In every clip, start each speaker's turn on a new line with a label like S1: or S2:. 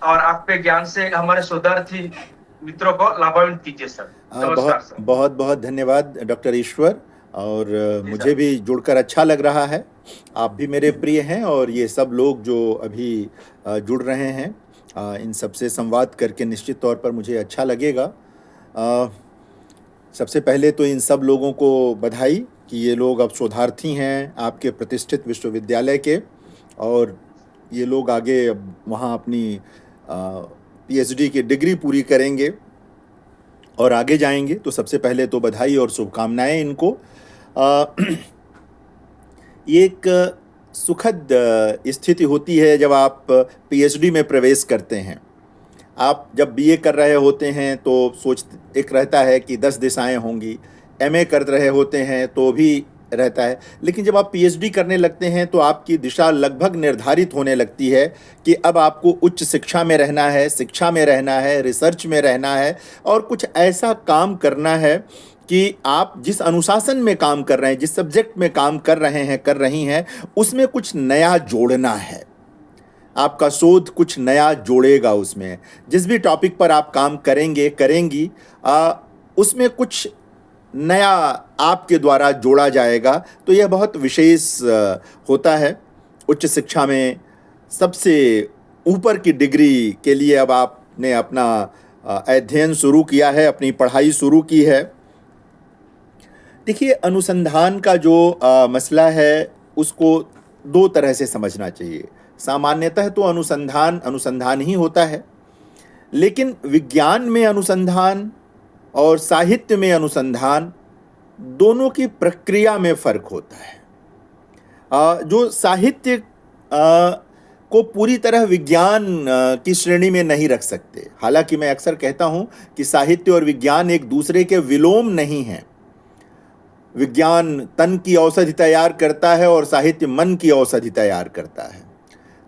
S1: और आपके ज्ञान से हमारे शोधार्थी मित्रों को लाभान्वित कीजिए सर। नमस्कार
S2: बहुत
S1: सर।
S2: बहुत बहुत धन्यवाद डॉक्टर ईश्वर। और
S1: जी
S2: मुझे
S1: सर।
S2: भी जुड़कर अच्छा लग रहा है। आप भी मेरे प्रिय हैं और ये सब लोग जो अभी जुड़ रहे हैं, इन सबसे संवाद करके निश्चित तौर पर मुझे अच्छा लगेगा। अ, सबसे पहले तो इन सब लोगों को बधाई कि ये लोग अब शोधार्थी हैं आपके प्रतिष्ठित विश्वविद्यालय के, और ये लोग आगे अब वहाँ अपनी पीएचडी की डिग्री पूरी करेंगे और आगे जाएंगे। तो सबसे पहले तो बधाई और शुभकामनाएं इनको। अ, ये एक सुखद स्थिति होती है जब आप पीएचडी में प्रवेश करते हैं। आप जब बीए कर रहे होते हैं तो सोच एक रहता है कि 10 दिशाएं होंगी, एमए कर रहे होते हैं तो भी रहता है, लेकिन जब आप पीएचडी करने लगते हैं तो आपकी दिशा लगभग निर्धारित होने लगती है कि अब आपको उच्च शिक्षा में रहना है, शिक्षा में रहना है, रिसर्च में रहना है, और कुछ ऐसा काम करना है कि आप जिस अनुशासन में काम कर रहे हैं, जिस सब्जेक्ट में काम कर रहे हैं, कर रही हैं, उसमें कुछ नया जोड़ना है। आपका शोध कुछ नया जोड़ेगा उसमें। जिस भी टॉपिक पर आप काम करेंगे करेंगी, उसमें कुछ नया आपके द्वारा जोड़ा जाएगा। तो यह बहुत विशेष होता है। उच्च शिक्षा में सबसे ऊपर की डिग्री के लिए अब आपने अपना अध्ययन शुरू किया है, अपनी पढ़ाई शुरू की है। देखिए, अनुसंधान का जो मसला है उसको दो तरह से समझना चाहिए। सामान्यतः तो अनुसंधान अनुसंधान ही होता है, लेकिन विज्ञान में अनुसंधान और साहित्य में अनुसंधान, दोनों की प्रक्रिया में फर्क होता है। जो साहित्य को पूरी तरह विज्ञान की श्रेणी में नहीं रख सकते। हालांकि मैं अक्सर कहता हूं कि साहित्य और विज्ञान एक दूसरे के विलोम नहीं हैं। विज्ञान तन की औषधि तैयार करता है और साहित्य मन की औषधि तैयार करता है।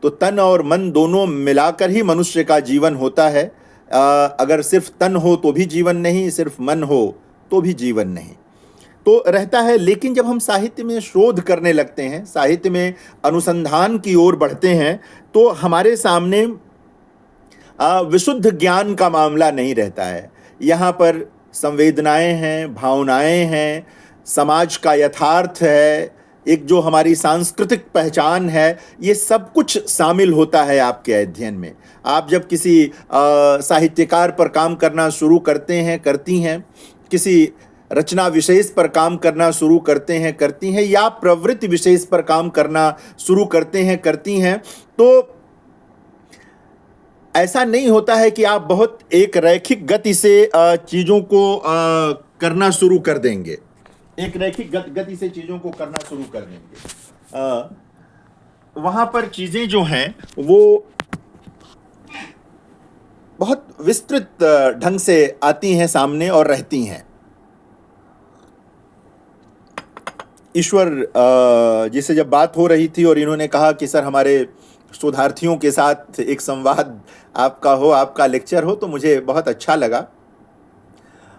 S2: तो तन और मन दोनों मिलाकर ही मनुष्य का जीवन होता है। अगर सिर्फ तन हो तो भी जीवन नहीं, सिर्फ मन हो तो भी जीवन नहीं। तो रहता है। लेकिन जब हम साहित्य में शोध करने लगते हैं, साहित्य में अनुसंधान की ओर बढ़ते हैं, तो हमारे सामने विशुद्ध ज्ञान का मामला नहीं रहता है। यहाँ पर संवेदनाएं हैं, भावनाएं हैं, समाज का यथार्थ है, एक जो हमारी सांस्कृतिक पहचान है, ये सब कुछ शामिल होता है आपके अध्ययन में। आप जब किसी साहित्यकार पर काम करना शुरू करते हैं, करती हैं, किसी रचना विशेष पर काम करना शुरू करते हैं, करती हैं, या प्रवृत्ति विशेष पर काम करना शुरू करते हैं, करती हैं, तो ऐसा नहीं होता है कि आप बहुत एक रैखिक गति से चीज़ों को करना शुरू कर देंगे। एक रैखिक गति से चीज़ों को करना शुरू कर देंगे। वहाँ पर चीज़ें जो हैं वो बहुत विस्तृत ढंग से आती हैं सामने और रहती हैं। ईश्वर जिसे जब बात हो रही थी और इन्होंने कहा कि सर हमारे शोधार्थियों के साथ एक संवाद आपका हो, आपका लेक्चर हो, तो मुझे बहुत अच्छा लगा।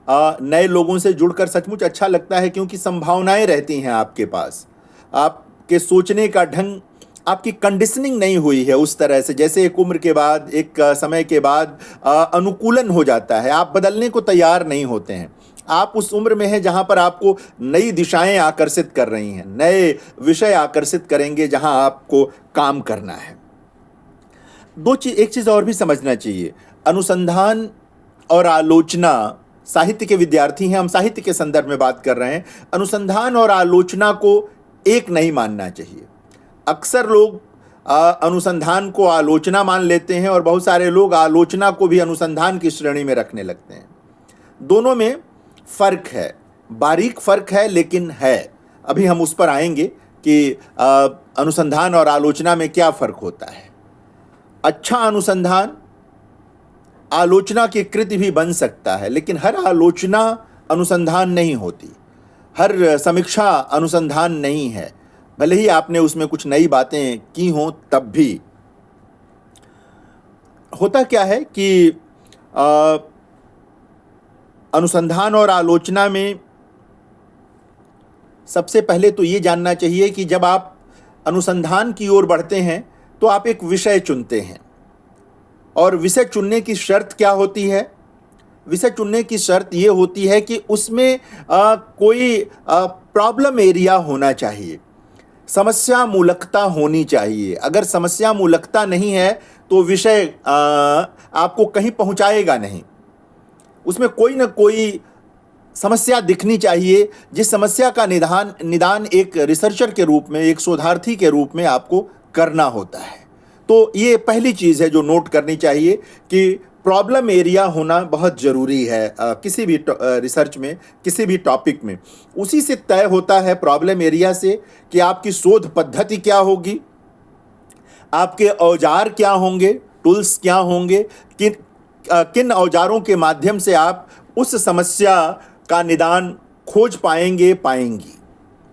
S2: नए लोगों से जुड़कर सचमुच अच्छा लगता है, क्योंकि संभावनाएं रहती हैं आपके पास। आपके सोचने का ढंग, आपकी कंडीशनिंग नहीं हुई है उस तरह से, जैसे एक उम्र के बाद, एक समय के बाद अनुकूलन हो जाता है। आप बदलने को तैयार नहीं होते हैं। आप उस उम्र में हैं जहां पर आपको नई दिशाएं आकर्षित कर रही हैं, नए विषय आकर्षित करेंगे जहां आपको काम करना है। एक चीज़ और भी समझना चाहिए। अनुसंधान और आलोचना, साहित्य के विद्यार्थी हैं हम, साहित्य के संदर्भ में बात कर रहे हैं। अनुसंधान और आलोचना को एक नहीं मानना चाहिए। अक्सर लोग अनुसंधान को आलोचना मान लेते हैं और बहुत सारे लोग आलोचना को भी अनुसंधान की श्रेणी में रखने लगते हैं। दोनों में फर्क है, बारीक फर्क है, लेकिन है। अभी हम उस पर आएंगे कि अनुसंधान और आलोचना में क्या फर्क होता है। अच्छा अनुसंधान आलोचना की कृति भी बन सकता है, लेकिन हर आलोचना अनुसंधान नहीं होती, हर समीक्षा अनुसंधान नहीं है। भले ही आपने उसमें कुछ नई बातें की हों, तब भी होता क्या है कि अनुसंधान और आलोचना में सबसे पहले तो ये जानना चाहिए कि जब आप अनुसंधान की ओर बढ़ते हैं तो आप एक विषय चुनते हैं। और विषय चुनने की शर्त क्या होती है? विषय चुनने की शर्त ये होती है कि उसमें कोई प्रॉब्लम एरिया होना चाहिए, समस्या मूलकता होनी चाहिए। अगर समस्या मूलकता नहीं है तो विषय आपको कहीं पहुंचाएगा नहीं। उसमें कोई ना कोई समस्या दिखनी चाहिए, जिस समस्या का निदान एक रिसर्चर के रूप में, एक शोधार्थी के रूप में आपको करना होता है। तो ये पहली चीज़ है जो नोट करनी चाहिए कि प्रॉब्लम एरिया होना बहुत ज़रूरी है किसी भी रिसर्च में, किसी भी टॉपिक में। उसी से तय होता है, प्रॉब्लम एरिया से, कि आपकी शोध पद्धति क्या होगी, आपके औजार क्या होंगे, टूल्स क्या होंगे, किन औजारों के माध्यम से आप उस समस्या का निदान खोज पाएंगी।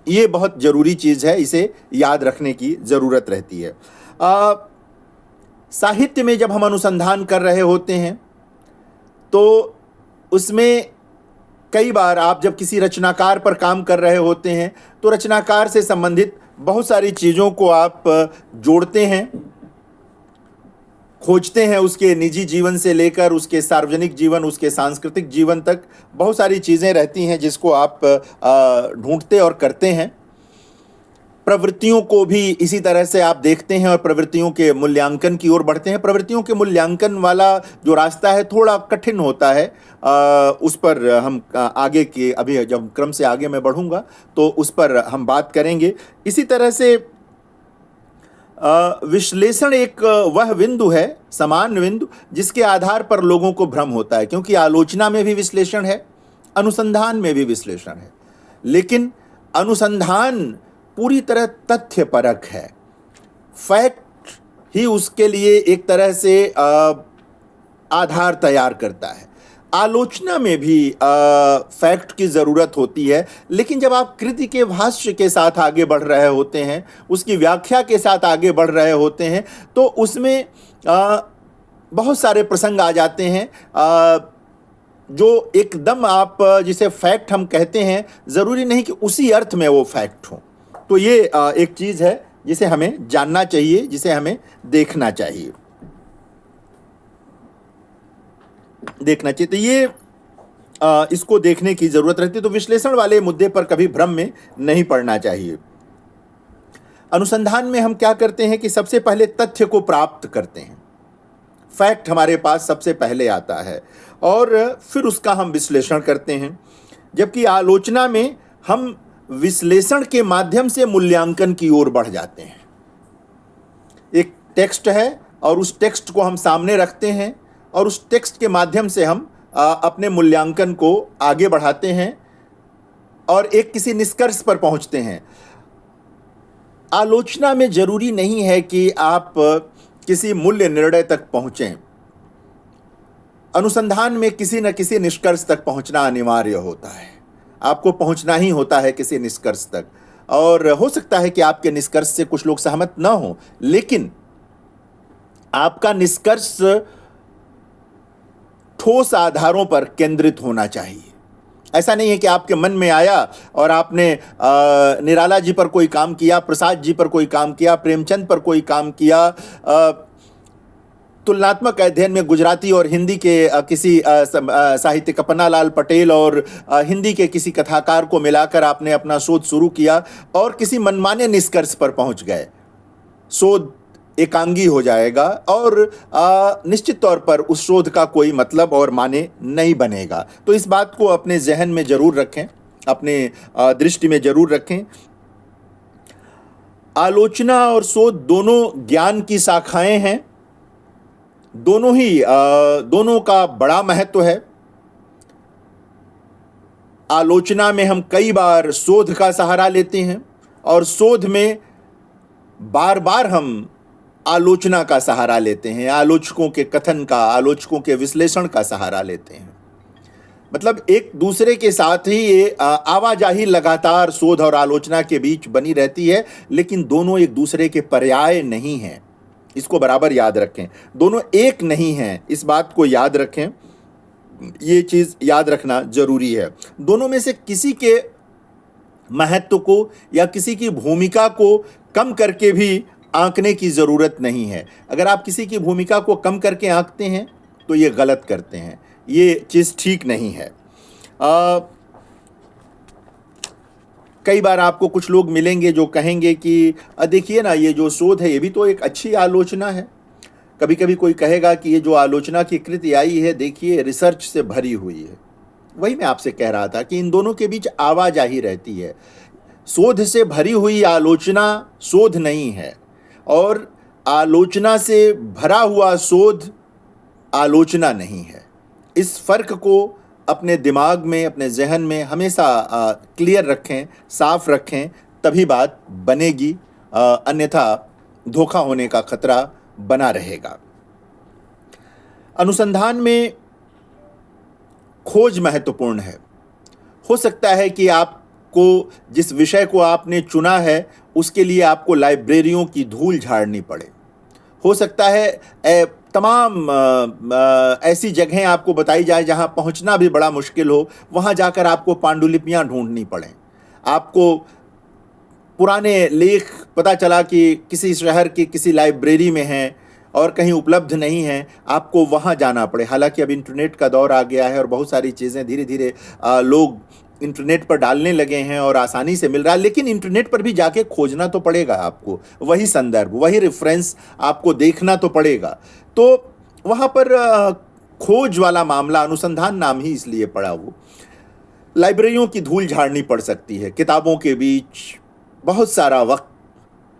S2: ये बहुत ज़रूरी चीज़ है, इसे याद रखने की ज़रूरत रहती है। साहित्य में जब हम अनुसंधान कर रहे होते हैं तो उसमें कई बार आप जब किसी रचनाकार पर काम कर रहे होते हैं तो रचनाकार से संबंधित बहुत सारी चीज़ों को आप जोड़ते हैं, खोजते हैं। उसके निजी जीवन से लेकर उसके सार्वजनिक जीवन, उसके सांस्कृतिक जीवन तक बहुत सारी चीज़ें रहती हैं जिसको आप ढूंढते और करते हैं। प्रवृत्तियों को भी इसी तरह से आप देखते हैं और प्रवृत्तियों के मूल्यांकन की ओर बढ़ते हैं। प्रवृत्तियों के मूल्यांकन वाला जो रास्ता है थोड़ा कठिन होता है, उस पर हम आगे के, अभी जब क्रम से आगे मैं बढ़ूंगा तो उस पर हम बात करेंगे। इसी तरह से विश्लेषण एक वह बिंदु है, समान बिंदु, जिसके आधार पर लोगों को भ्रम होता है, क्योंकि आलोचना में भी विश्लेषण है, अनुसंधान में भी विश्लेषण है, लेकिन अनुसंधान पूरी तरह तथ्यपरक है। फैक्ट ही उसके लिए एक तरह से आधार तैयार करता है। आलोचना में भी फैक्ट की ज़रूरत होती है, लेकिन जब आप कृति के भाष्य के साथ आगे बढ़ रहे होते हैं, उसकी व्याख्या के साथ आगे बढ़ रहे होते हैं, तो उसमें बहुत सारे प्रसंग आ जाते हैं जो एकदम आप जिसे फैक्ट हम कहते हैं, ज़रूरी नहीं कि उसी अर्थ में वो फैक्ट हो। तो ये एक चीज़ है जिसे हमें जानना चाहिए, जिसे हमें देखना चाहिए। तो ये इसको देखने की ज़रूरत रहती है। तो विश्लेषण वाले मुद्दे पर कभी भ्रम में नहीं पड़ना चाहिए। अनुसंधान में हम क्या करते हैं कि सबसे पहले तथ्य को प्राप्त करते हैं, फैक्ट हमारे पास सबसे पहले आता है और फिर उसका हम विश्लेषण करते हैं। जबकि आलोचना में हम विश्लेषण के माध्यम से मूल्यांकन की ओर बढ़ जाते हैं। एक टेक्स्ट है और उस टेक्स्ट को हम सामने रखते हैं और उस टेक्स्ट के माध्यम से हम अपने मूल्यांकन को आगे बढ़ाते हैं और एक किसी निष्कर्ष पर पहुंचते हैं। आलोचना में जरूरी नहीं है कि आप किसी मूल्य निर्णय तक पहुंचें। अनुसंधान में किसी न किसी निष्कर्ष तक पहुंचना अनिवार्य होता है। आपको पहुंचना ही होता है किसी निष्कर्ष तक, और हो सकता है कि आपके निष्कर्ष से कुछ लोग सहमत ना हो, लेकिन आपका निष्कर्ष ठोस आधारों पर केंद्रित होना चाहिए। ऐसा नहीं है कि आपके मन में आया और आपने निराला जी पर कोई काम किया, प्रसाद जी पर कोई काम किया, प्रेमचंद पर कोई काम किया, तुलनात्मक अध्ययन में गुजराती और हिंदी के किसी साहित्यिक पन्नालाल पटेल और हिंदी के किसी कथाकार को मिलाकर आपने अपना शोध शुरू किया और किसी मनमाने निष्कर्ष पर पहुंच गए। शोध एकांगी हो जाएगा और निश्चित तौर पर उस शोध का कोई मतलब और माने नहीं बनेगा। तो इस बात को अपने जहन में जरूर रखें, अपने दृष्टि में जरूर रखें। आलोचना और शोध दोनों ज्ञान की शाखाएं हैं, दोनों का बड़ा महत्व है। आलोचना में हम कई बार शोध का सहारा लेते हैं और शोध में बार बार हम आलोचना का सहारा लेते हैं, आलोचकों के कथन का, आलोचकों के विश्लेषण का सहारा लेते हैं। मतलब एक दूसरे के साथ ही ये आवाजाही लगातार शोध और आलोचना के बीच बनी रहती है, लेकिन दोनों एक दूसरे के पर्याय नहीं हैं। इसको बराबर याद रखें, दोनों एक नहीं हैं, इस बात को याद रखें। ये चीज़ याद रखना जरूरी है। दोनों में से किसी के महत्व को या किसी की भूमिका को कम करके भी आंकने की ज़रूरत नहीं है। अगर आप किसी की भूमिका को कम करके आंकते हैं तो ये गलत करते हैं, ये चीज़ ठीक नहीं है। कई बार आपको कुछ लोग मिलेंगे जो कहेंगे कि देखिए ना, ये जो शोध है ये भी तो एक अच्छी आलोचना है। कभी कभी कोई कहेगा कि ये जो आलोचना की कृति आई है, देखिए रिसर्च से भरी हुई है। वही मैं आपसे कह रहा था कि इन दोनों के बीच आवाजाही रहती है। शोध से भरी हुई आलोचना शोध नहीं है, और आलोचना से भरा हुआ शोध आलोचना नहीं है। इस फर्क को अपने दिमाग में, अपने जहन में हमेशा क्लियर रखें, साफ रखें, तभी बात बनेगी। अन्यथा धोखा होने का खतरा बना रहेगा। अनुसंधान में खोज महत्वपूर्ण है। हो सकता है कि आपको जिस विषय को आपने चुना है उसके लिए आपको लाइब्रेरियों की धूल झाड़नी पड़े। हो सकता है तमाम ऐसी जगहें आपको बताई जाए जहां पहुंचना भी बड़ा मुश्किल हो, वहां जाकर आपको पांडुलिपियां ढूंढनी पड़ें। आपको पुराने लेख पता चला कि किसी शहर की किसी लाइब्रेरी में हैं और कहीं उपलब्ध नहीं हैं, आपको वहां जाना पड़े। हालांकि अब इंटरनेट का दौर आ गया है और बहुत सारी चीज़ें धीरे धीरे लोग इंटरनेट पर डालने लगे हैं और आसानी से मिल रहा है, लेकिन इंटरनेट पर भी जाके खोजना तो पड़ेगा आपको। वही संदर्भ, वही रेफरेंस आपको देखना तो पड़ेगा। तो वहाँ पर खोज वाला मामला, अनुसंधान नाम ही इसलिए पड़ा, वो लाइब्रेरियों की धूल झाड़नी पड़ सकती है। किताबों के बीच बहुत सारा वक्त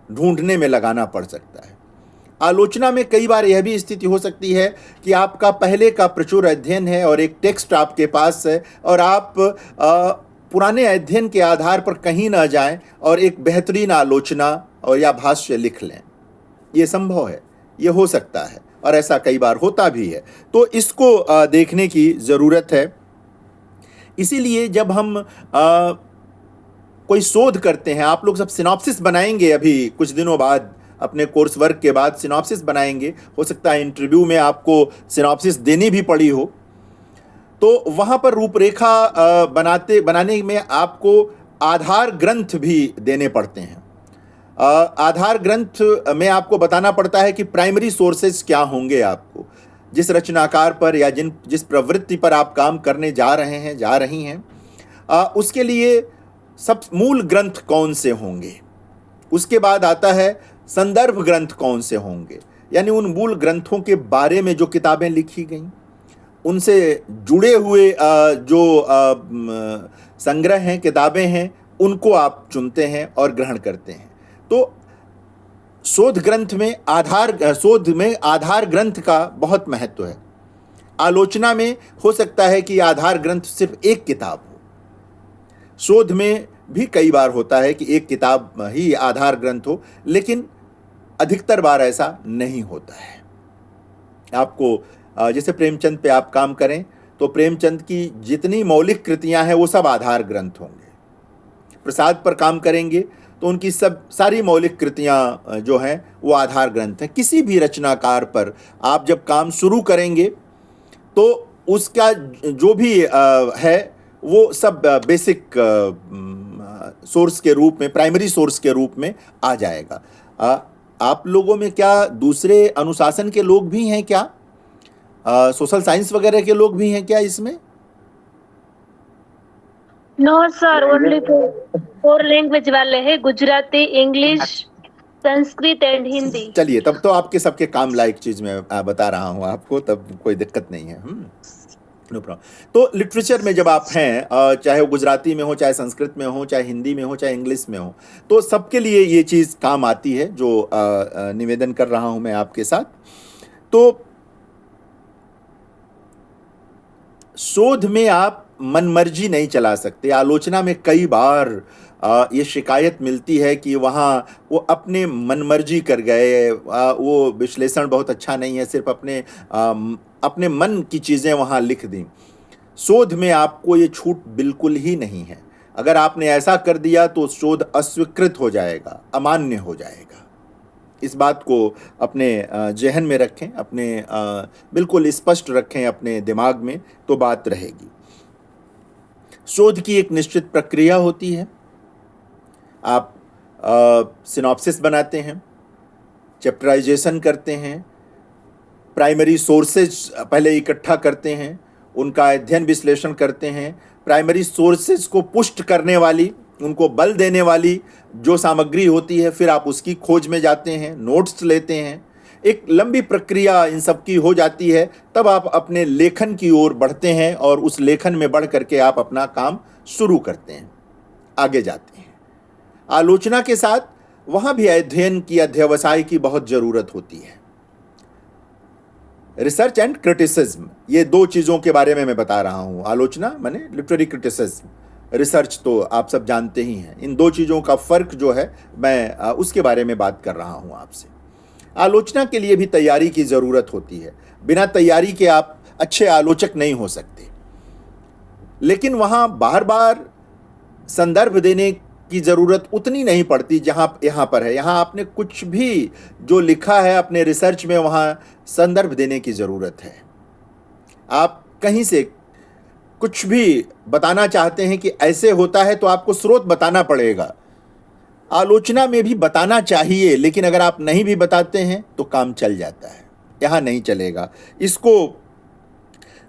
S2: ढूंढने में लगाना पड़ सकता है। आलोचना में कई बार यह भी स्थिति हो सकती है कि आपका पहले का प्रचुर अध्ययन है और एक टेक्स्ट आपके पास है, और आप पुराने अध्ययन के आधार पर कहीं ना जाएं और एक बेहतरीन आलोचना और या भाष्य लिख लें। ये संभव है, ये हो सकता है, और ऐसा कई बार होता भी है। तो इसको देखने की ज़रूरत है। इसीलिए जब हम कोई शोध करते हैं, आप लोग सब सिनॉप्सिस बनाएंगे अभी कुछ दिनों बाद, अपने कोर्स वर्क के बाद सिनॉप्सिस बनाएंगे। हो सकता है इंटरव्यू में आपको सिनॉप्सिस देनी भी पड़ी हो, तो वहाँ पर रूपरेखा बनाने में आपको आधार ग्रंथ भी देने पड़ते हैं। आधार ग्रंथ में आपको बताना पड़ता है कि प्राइमरी सोर्सेज क्या होंगे। आपको जिस रचनाकार पर या जिस प्रवृत्ति पर आप काम करने जा रहे हैं, जा रही हैं, उसके लिए सब मूल ग्रंथ कौन से होंगे। उसके बाद आता है संदर्भ ग्रंथ कौन से होंगे, यानी उन मूल ग्रंथों के बारे में जो किताबें लिखी गई, उनसे जुड़े हुए जो संग्रह हैं, किताबें हैं, उनको आप चुनते हैं और ग्रहण करते हैं। तो शोध में आधार ग्रंथ का बहुत महत्व है। आलोचना में हो सकता है कि आधार ग्रंथ सिर्फ एक किताब हो। शोध में भी कई बार होता है कि एक किताब ही आधार ग्रंथ हो, लेकिन अधिकतर बार ऐसा नहीं होता है। आपको जैसे प्रेमचंद पे आप काम करें तो प्रेमचंद की जितनी मौलिक कृतियां हैं वो सब आधार ग्रंथ होंगे। प्रसाद पर काम करेंगे तो उनकी सारी मौलिक कृतियां जो हैं वो आधार ग्रंथ हैं। किसी भी रचनाकार पर आप जब काम शुरू करेंगे तो उसका जो भी है वो सब बेसिक सोर्स के रूप में, प्राइमरी सोर्स के रूप में आ जाएगा। आप लोगों में क्या दूसरे अनुशासन के लोग भी हैं क्या? सोशल साइंस वगैरह के लोग भी हैं क्या इसमें?
S3: No sir, only four language वाले हैं, गुजराती, इंग्लिश, संस्कृत एंड हिंदी।
S2: चलिए, तब तो आपके सबके काम लायक चीज मैं बता रहा हूँ आपको, तब कोई दिक्कत नहीं है। No problem. तो लिटरेचर में जब आप हैं, चाहे वो गुजराती में हो, चाहे संस्कृत में हो, चाहे हिंदी में हो, चाहे इंग्लिश में हो, तो सबके लिए ये चीज़ काम आती है जो निवेदन कर रहा हूँ मैं आपके साथ। तो शोध में आप मनमर्जी नहीं चला सकते। आलोचना में कई बार ये शिकायत मिलती है कि वहाँ वो अपने मनमर्जी कर गए, वो विश्लेषण बहुत अच्छा नहीं है, सिर्फ अपने मन की चीज़ें वहाँ लिख दी। शोध में आपको ये छूट बिल्कुल ही नहीं है। अगर आपने ऐसा कर दिया तो शोध अस्वीकृत हो जाएगा, अमान्य हो जाएगा। इस बात को अपने जहन में रखें, अपने बिल्कुल स्पष्ट रखें अपने दिमाग में, तो बात रहेगी। शोध की एक निश्चित प्रक्रिया होती है। आप सिनॉप्सिस बनाते हैं, चैप्टराइजेशन करते हैं, प्राइमरी सोर्सेज पहले इकट्ठा करते हैं, उनका अध्ययन विश्लेषण करते हैं, प्राइमरी सोर्सेज को पुष्ट करने वाली, उनको बल देने वाली जो सामग्री होती है, फिर आप उसकी खोज में जाते हैं, नोट्स लेते हैं, एक लंबी प्रक्रिया इन सब की हो जाती है। तब आप अपने लेखन की ओर बढ़ते हैं और उस लेखन में बढ़ करके आप अपना काम शुरू करते हैं, आगे जाते हैं। आलोचना के साथ वहाँ भी अध्ययन की, अध्यवसाय की बहुत ज़रूरत होती है। रिसर्च एंड क्रिटिसिज्म, ये दो चीज़ों के बारे में मैं बता रहा हूँ। आलोचना माने लिटरेरी क्रिटिसिज्म, रिसर्च तो आप सब जानते ही हैं। इन दो चीज़ों का फ़र्क जो है मैं उसके बारे में बात कर रहा हूँ आपसे। आलोचना के लिए भी तैयारी की ज़रूरत होती है। बिना तैयारी के आप अच्छे आलोचक नहीं हो सकते। लेकिन वहाँ बार बार संदर्भ देने की ज़रूरत उतनी नहीं पड़ती जहाँ यहाँ पर है। यहाँ आपने कुछ भी जो लिखा है अपने रिसर्च में, वहाँ संदर्भ देने की ज़रूरत है। आप कहीं से कुछ भी बताना चाहते हैं कि ऐसे होता है, तो आपको स्रोत बताना पड़ेगा। आलोचना में भी बताना चाहिए, लेकिन अगर आप नहीं भी बताते हैं तो काम चल जाता है। यहाँ नहीं चलेगा। इसको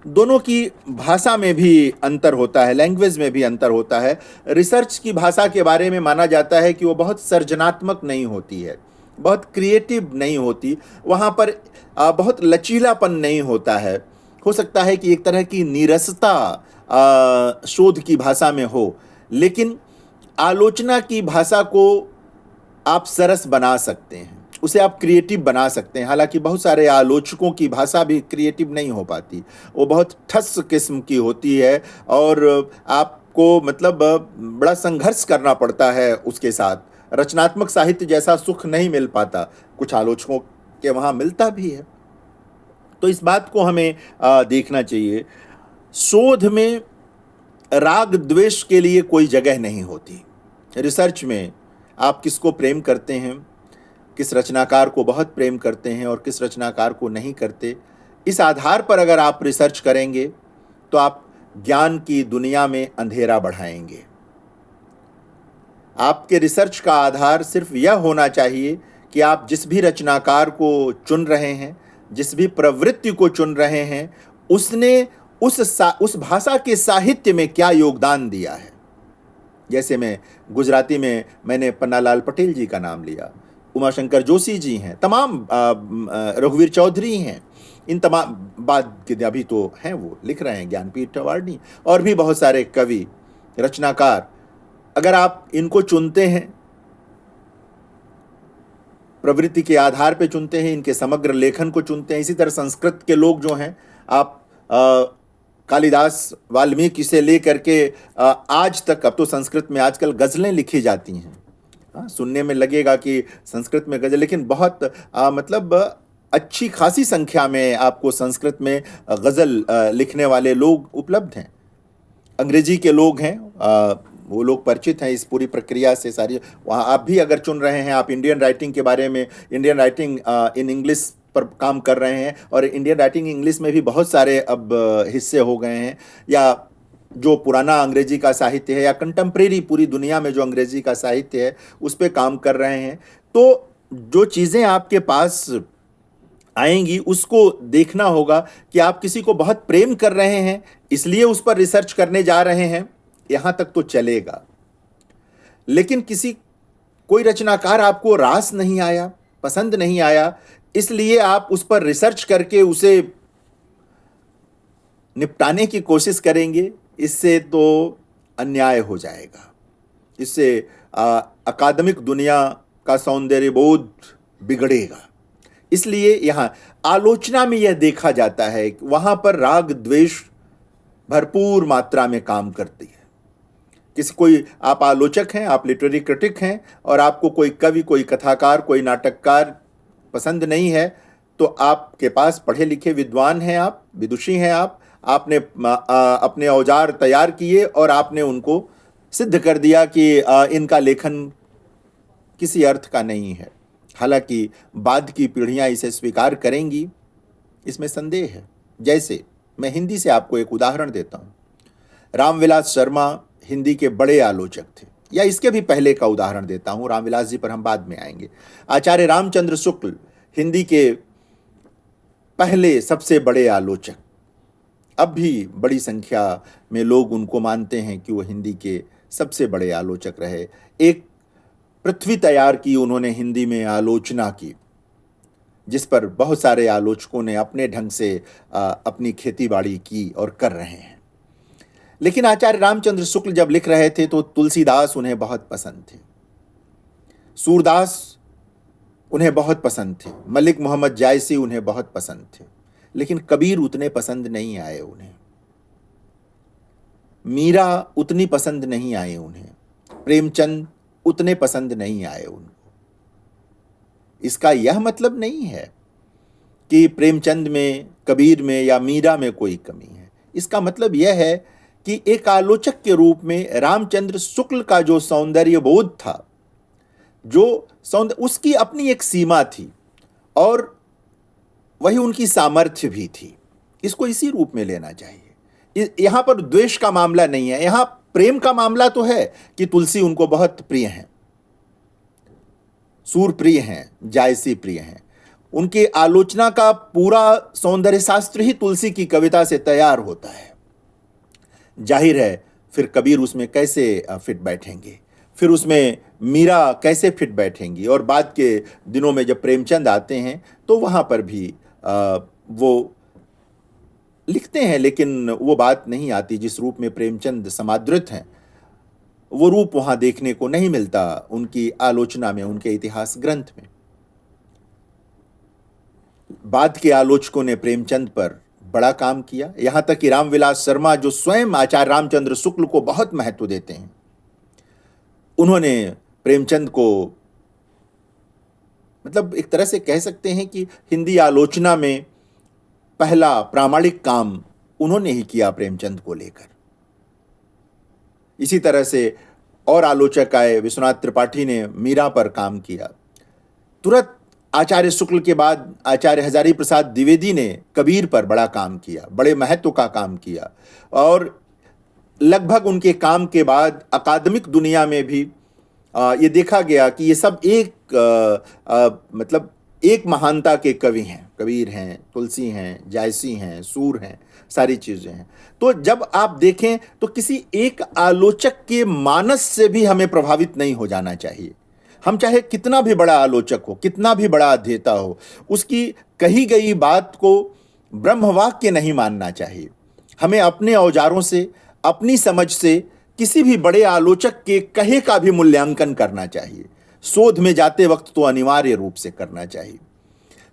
S2: दोनों की भाषा में भी अंतर होता है, लैंग्वेज में भी अंतर होता है। रिसर्च की भाषा के बारे में माना जाता है कि वो बहुत सृजनात्मक नहीं होती है, बहुत क्रिएटिव नहीं होती, वहाँ पर बहुत लचीलापन नहीं होता है। हो सकता है कि एक तरह की नीरसता शोध की भाषा में हो, लेकिन आलोचना की भाषा को आप सरस बना सकते हैं, उसे आप क्रिएटिव बना सकते हैं। हालांकि बहुत सारे आलोचकों की भाषा भी क्रिएटिव नहीं हो पाती, वो बहुत ठस किस्म की होती है और आपको मतलब बड़ा संघर्ष करना पड़ता है उसके साथ। रचनात्मक साहित्य जैसा सुख नहीं मिल पाता, कुछ आलोचकों के वहाँ मिलता भी है। तो इस बात को हमें देखना चाहिए। शोध में राग द्वेष के लिए कोई जगह नहीं होती। रिसर्च में आप किसको प्रेम करते हैं, किस रचनाकार को बहुत प्रेम करते हैं और किस रचनाकार को नहीं करते, इस आधार पर अगर आप रिसर्च करेंगे तो आप ज्ञान की दुनिया में अंधेरा बढ़ाएंगे। आपके रिसर्च का आधार सिर्फ यह होना चाहिए कि आप जिस भी रचनाकार को चुन रहे हैं, जिस भी प्रवृत्ति को चुन रहे हैं, उसने उस भाषा के साहित्य में क्या योगदान दिया है। जैसे मैं गुजराती में मैंने पन्नालाल पटेल जी का नाम लिया, उमाशंकर जोशी जी हैं, तमाम रघुवीर चौधरी हैं, इन तमाम बाद के अभी तो हैं वो लिख रहे हैं, ज्ञानपीठ अवार्डी, और भी बहुत सारे कवि रचनाकार। अगर आप इनको चुनते हैं, प्रवृत्ति के आधार पे चुनते हैं, इनके समग्र लेखन को चुनते हैं। इसी तरह संस्कृत के लोग जो हैं, आप कालिदास, वाल्मीकि से लेकर के आज तक, अब तो संस्कृत में आजकल गज़लें लिखी जाती हैं। सुनने में लगेगा कि संस्कृत में गज़ल, लेकिन बहुत मतलब अच्छी खासी संख्या में आपको संस्कृत में गज़ल लिखने वाले लोग उपलब्ध हैं। अंग्रेजी के लोग हैं, वो लोग परिचित हैं इस पूरी प्रक्रिया से सारी। वहाँ आप भी अगर चुन रहे हैं, आप इंडियन राइटिंग के बारे में, इंडियन राइटिंग इन इंग्लिश पर काम कर रहे हैं, और इंडियन राइटिंग इंग्लिश में भी बहुत सारे अब हिस्से हो गए हैं, या जो पुराना अंग्रेजी का साहित्य है या कंटेम्प्रेरी पूरी दुनिया में जो अंग्रेजी का साहित्य है उस पर काम कर रहे हैं। तो जो चीज़ें आपके पास आएंगी उसको देखना होगा कि आप किसी को बहुत प्रेम कर रहे हैं इसलिए उस पर रिसर्च करने जा रहे हैं, यहाँ तक तो चलेगा। लेकिन कोई रचनाकार आपको रास नहीं आया, पसंद नहीं आया, इसलिए आप उस पर रिसर्च करके उसे निपटाने की कोशिश करेंगे, इससे तो अन्याय हो जाएगा। इससे अकादमिक दुनिया का सौंदर्य बोध बिगड़ेगा। इसलिए यहाँ आलोचना में यह देखा जाता है कि वहाँ पर राग द्वेष भरपूर मात्रा में काम करती है। कोई आप आलोचक हैं, आप लिटरेरी क्रिटिक हैं, और आपको कोई कवि, कोई कथाकार, कोई नाटककार पसंद नहीं है, तो आपके पास पढ़े लिखे विद्वान हैं, आप विदुषी हैं, आपने अपने औजार तैयार किए और आपने उनको सिद्ध कर दिया कि इनका लेखन किसी अर्थ का नहीं है। हालांकि बाद की पीढ़ियां इसे स्वीकार करेंगी, इसमें संदेह है। जैसे मैं हिंदी से आपको एक उदाहरण देता हूँ। रामविलास शर्मा हिंदी के बड़े आलोचक थे, या इसके भी पहले का उदाहरण देता हूँ, रामविलास जी पर हम बाद में आएंगे। आचार्य रामचंद्र शुक्ल हिंदी के पहले सबसे बड़े आलोचक। अब भी बड़ी संख्या में लोग उनको मानते हैं कि वो हिंदी के सबसे बड़े आलोचक रहे। एक पृथ्वी तैयार की उन्होंने हिंदी में आलोचना की, जिस पर बहुत सारे आलोचकों ने अपने ढंग से अपनी खेतीबाड़ी की और कर रहे हैं। लेकिन आचार्य रामचंद्र शुक्ल जब लिख रहे थे तो तुलसीदास उन्हें बहुत पसंद थे, सूरदास उन्हें बहुत पसंद थे, मलिक मोहम्मद जायसी उन्हें बहुत पसंद थे, लेकिन कबीर उतने पसंद नहीं आए उन्हें, मीरा उतनी पसंद नहीं आए उन्हें, प्रेमचंद उतने पसंद नहीं आए उनको। इसका यह मतलब नहीं है कि प्रेमचंद में, कबीर में या मीरा में कोई कमी है। इसका मतलब यह है कि एक आलोचक के रूप में रामचंद्र शुक्ल का जो सौंदर्य बोध था, जो उसकी अपनी एक सीमा थी और वही उनकी सामर्थ्य भी थी। इसको इसी रूप में लेना चाहिए। यहां पर द्वेष का मामला नहीं है, यहां प्रेम का मामला तो है कि तुलसी उनको बहुत प्रिय हैं, सूर प्रिय हैं, जायसी प्रिय हैं। उनकी आलोचना का पूरा सौंदर्य शास्त्र ही तुलसी की कविता से तैयार होता है। जाहिर है फिर कबीर उसमें कैसे फिट बैठेंगे, फिर उसमें मीरा कैसे फिट बैठेंगी, और बाद के दिनों में जब प्रेमचंद आते हैं तो वहाँ पर भी वो लिखते हैं, लेकिन वो बात नहीं आती जिस रूप में प्रेमचंद समादृत हैं। वो रूप वहाँ देखने को नहीं मिलता उनकी आलोचना में, उनके इतिहास ग्रंथ में। बाद के आलोचकों ने प्रेमचंद पर बड़ा काम किया, यहां तक कि रामविलास शर्मा, जो स्वयं आचार्य रामचंद्र शुक्ल को बहुत महत्व देते हैं, उन्होंने प्रेमचंद को, मतलब एक तरह से कह सकते हैं कि हिंदी आलोचना में पहला प्रामाणिक काम उन्होंने ही किया प्रेमचंद को लेकर। इसी तरह से और आलोचक आए, विश्वनाथ त्रिपाठी ने मीरा पर काम किया। तुरंत आचार्य शुक्ल के बाद आचार्य हजारी प्रसाद द्विवेदी ने कबीर पर बड़ा काम किया, बड़े महत्व का काम किया, और लगभग उनके काम के बाद अकादमिक दुनिया में भी ये देखा गया कि ये सब मतलब एक महानता के कवि हैं। कबीर हैं, तुलसी हैं, जायसी हैं, सूर हैं, सारी चीज़ें हैं। तो जब आप देखें तो किसी एक आलोचक के मानस से भी हमें प्रभावित नहीं हो जाना चाहिए। हम चाहे कितना भी बड़ा आलोचक हो, कितना भी बड़ा अध्येता हो, उसकी कही गई बात को ब्रह्मवाक्य नहीं मानना चाहिए। हमें अपने औजारों से, अपनी समझ से किसी भी बड़े आलोचक के कहे का भी मूल्यांकन करना चाहिए। शोध में जाते वक्त तो अनिवार्य रूप से करना चाहिए।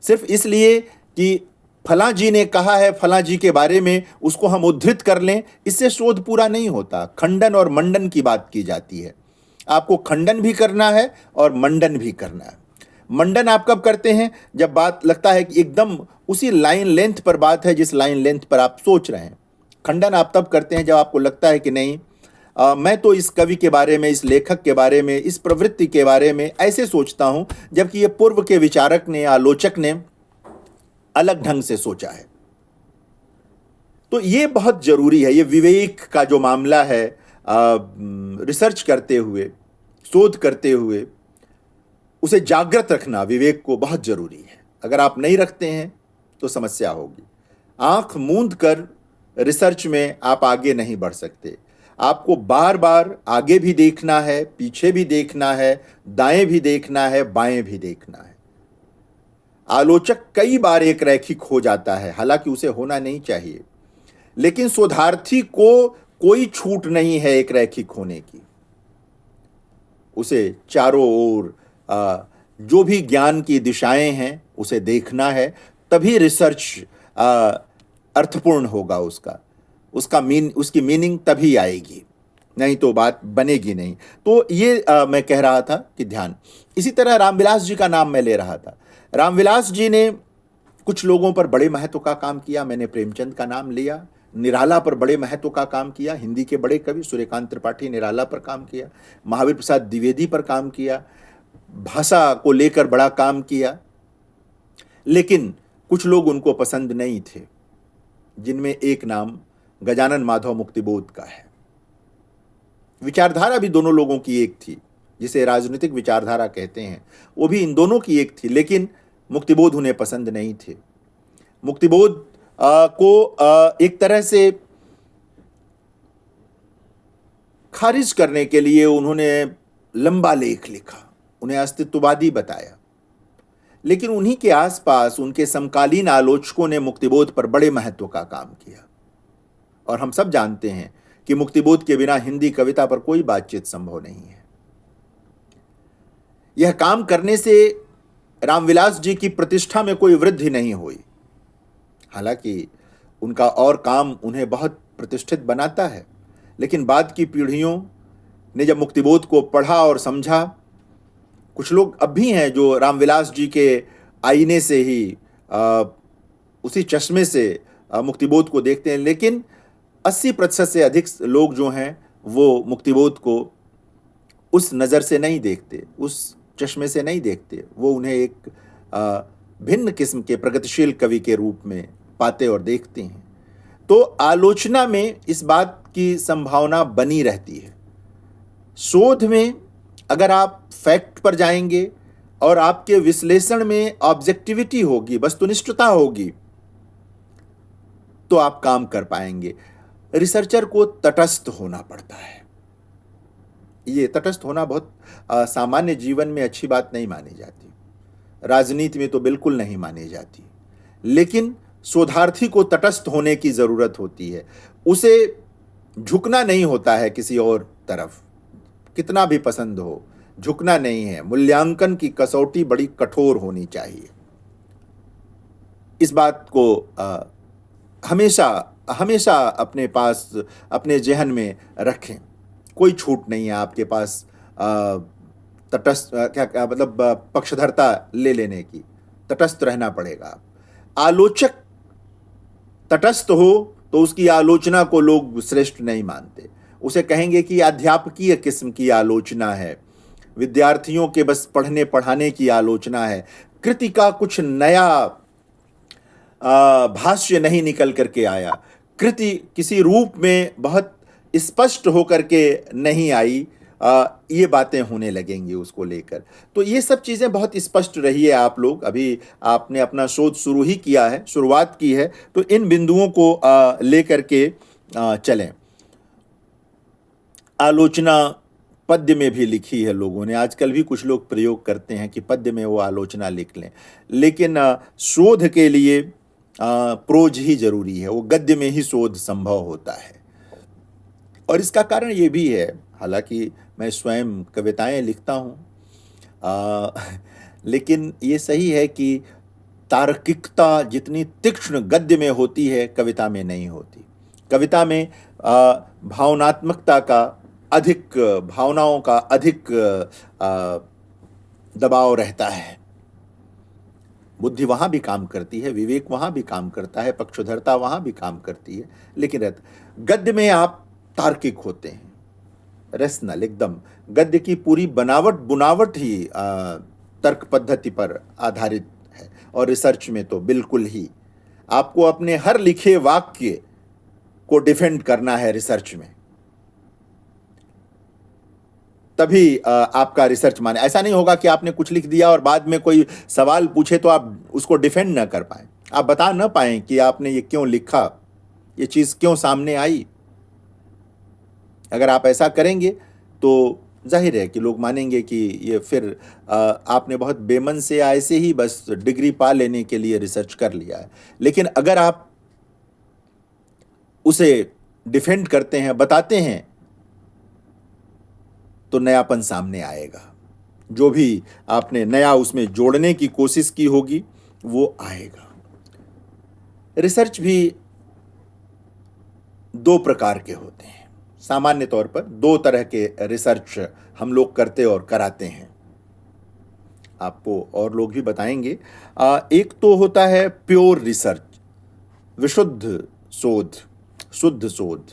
S2: सिर्फ इसलिए कि फलां जी ने कहा है फलां जी के बारे में, उसको हम उद्धृत कर लें, इससे शोध पूरा नहीं होता। खंडन और मंडन की बात की जाती है। आपको खंडन भी करना है और मंडन भी करना है। मंडन आप कब करते हैं? जब बात लगता है कि एकदम उसी लाइन लेंथ पर बात है जिस लाइन लेंथ पर आप सोच रहे हैं। खंडन आप तब करते हैं जब आपको लगता है कि नहीं, मैं तो इस कवि के बारे में, इस लेखक के बारे में, इस प्रवृत्ति के बारे में ऐसे सोचता हूं, जबकि ये पूर्व के विचारक ने, आलोचक ने अलग ढंग से सोचा है। तो ये बहुत जरूरी है। ये विवेक का जो मामला है, रिसर्च करते हुए, शोध करते हुए उसे जागृत रखना विवेक को बहुत जरूरी है। अगर आप नहीं रखते हैं तो समस्या होगी। आंख मूंद कर रिसर्च में आप आगे नहीं बढ़ सकते। आपको बार बार आगे भी देखना है, पीछे भी देखना है, दाएं भी देखना है, बाएं भी देखना है। आलोचक कई बार एक रैखिक हो जाता है, हालांकि उसे होना नहीं चाहिए, लेकिन शोधार्थी को कोई छूट नहीं है एक रैखिक होने की। उसे चारों ओर जो भी ज्ञान की दिशाएं हैं उसे देखना है, तभी रिसर्च अर्थपूर्ण होगा। उसकी मीनिंग तभी आएगी, नहीं तो बात बनेगी नहीं। तो ये मैं कह रहा था कि ध्यान। इसी तरह रामविलास जी का नाम मैं ले रहा था। रामविलास जी ने कुछ लोगों पर बड़े महत्व का काम किया। मैंने प्रेमचंद का नाम लिया। निराला पर बड़े महत्व का काम किया। हिंदी के बड़े कवि सूर्यकांत त्रिपाठी निराला पर काम किया। महावीर प्रसाद द्विवेदी पर काम किया। भाषा को लेकर बड़ा काम किया। लेकिन कुछ लोग उनको पसंद नहीं थे, जिनमें एक नाम गजानन माधव मुक्तिबोध का है। विचारधारा भी दोनों लोगों की एक थी, जिसे राजनीतिक विचारधारा कहते हैं, वो भी इन दोनों की एक थी, लेकिन मुक्तिबोध उन्हें पसंद नहीं थे। मुक्तिबोध को एक तरह से खारिज करने के लिए उन्होंने लंबा लेख लिखा, उन्हें अस्तित्ववादी बताया। लेकिन उन्हीं के आसपास उनके समकालीन आलोचकों ने मुक्तिबोध पर बड़े महत्व का काम किया। और हम सब जानते हैं कि मुक्तिबोध के बिना हिंदी कविता पर कोई बातचीत संभव नहीं है। यह काम करने से रामविलास जी की प्रतिष्ठा में कोई वृद्धि नहीं हुई। हालांकि उनका और काम उन्हें बहुत प्रतिष्ठित बनाता है, लेकिन बाद की पीढ़ियों ने जब मुक्तिबोध को पढ़ा और समझा, कुछ लोग अब भी हैं जो रामविलास जी के आईने से ही उसी चश्मे से मुक्तिबोध को देखते हैं, लेकिन 80% से अधिक लोग जो हैं वो मुक्तिबोध को उस नज़र से नहीं देखते, उस चश्मे से नहीं देखते। वो उन्हें एक भिन्न किस्म के प्रगतिशील कवि के रूप में पाते और देखते हैं। तो आलोचना में इस बात की संभावना बनी रहती है। शोध में अगर आप फैक्ट पर जाएंगे और आपके विश्लेषण में ऑब्जेक्टिविटी होगी, वस्तुनिष्ठता होगी, तो आप काम कर पाएंगे। रिसर्चर को तटस्थ होना पड़ता है। ये तटस्थ होना बहुत सामान्य जीवन में अच्छी बात नहीं मानी जाती, राजनीति में तो बिल्कुल नहीं मानी जाती, लेकिन शोधार्थी को तटस्थ होने की जरूरत होती है। उसे झुकना नहीं होता है किसी और तरफ, कितना भी पसंद हो, झुकना नहीं है। मूल्यांकन की कसौटी बड़ी कठोर होनी चाहिए। इस बात को हमेशा हमेशा अपने पास, अपने जहन में रखें। कोई छूट नहीं है आपके पास तटस्थ क्या मतलब पक्षधरता ले लेने की। तटस्थ रहना पड़ेगा। आलोचक तटस्थ हो तो उसकी आलोचना को लोग श्रेष्ठ नहीं मानते, उसे कहेंगे कि अध्यापकीय किस्म की आलोचना है, विद्यार्थियों के बस पढ़ने पढ़ाने की आलोचना है, कृति का कुछ नया भाष्य नहीं निकल करके आया, कृति किसी रूप में बहुत स्पष्ट होकर के नहीं आई, ये बातें होने लगेंगी उसको लेकर। तो ये सब चीज़ें बहुत स्पष्ट रही है। आप लोग अभी आपने अपना शोध शुरू ही किया है, शुरुआत की है, तो इन बिंदुओं को लेकर के चलें। आलोचना पद्य में भी लिखी है लोगों ने, आजकल भी कुछ लोग प्रयोग करते हैं कि पद्य में वो आलोचना लिख लें, लेकिन शोध के लिए प्रोज ही जरूरी है, वो गद्य में ही शोध संभव होता है। और इसका कारण ये भी है, हालांकि मैं स्वयं कविताएं लिखता हूँ, लेकिन ये सही है कि तार्किकता जितनी तीक्ष्ण गद्य में होती है कविता में नहीं होती। कविता में भावनात्मकता का अधिक, भावनाओं का अधिक दबाव रहता है। बुद्धि वहाँ भी काम करती है, विवेक वहाँ भी काम करता है, पक्षधरता वहाँ भी काम करती है, लेकिन गद्य में आप तार्किक होते हैं, रैशनल एकदम। गद्य की पूरी बुनावट ही तर्क पद्धति पर आधारित है, और रिसर्च में तो बिल्कुल ही आपको अपने हर लिखे वाक्य को डिफेंड करना है रिसर्च में, तभी आपका रिसर्च माने। ऐसा नहीं होगा कि आपने कुछ लिख दिया और बाद में कोई सवाल पूछे तो आप उसको डिफेंड ना कर पाएं, आप बता ना पाएं कि आपने ये क्यों लिखा, ये चीज़ क्यों सामने आई। अगर आप ऐसा करेंगे तो जाहिर है कि लोग मानेंगे कि ये फिर आपने बहुत बेमन से ऐसे ही बस डिग्री पा लेने के लिए रिसर्च कर लिया है। लेकिन अगर आप उसे डिफेंड करते हैं, बताते हैं, तो नयापन सामने आएगा। जो भी आपने नया उसमें जोड़ने की कोशिश की होगी वो आएगा। रिसर्च भी दो प्रकार के होते हैं। सामान्य तौर पर दो तरह के रिसर्च हम लोग करते और कराते हैं, आपको और लोग भी बताएंगे। एक तो होता है प्योर रिसर्च, विशुद्ध शोध, शुद्ध शोध।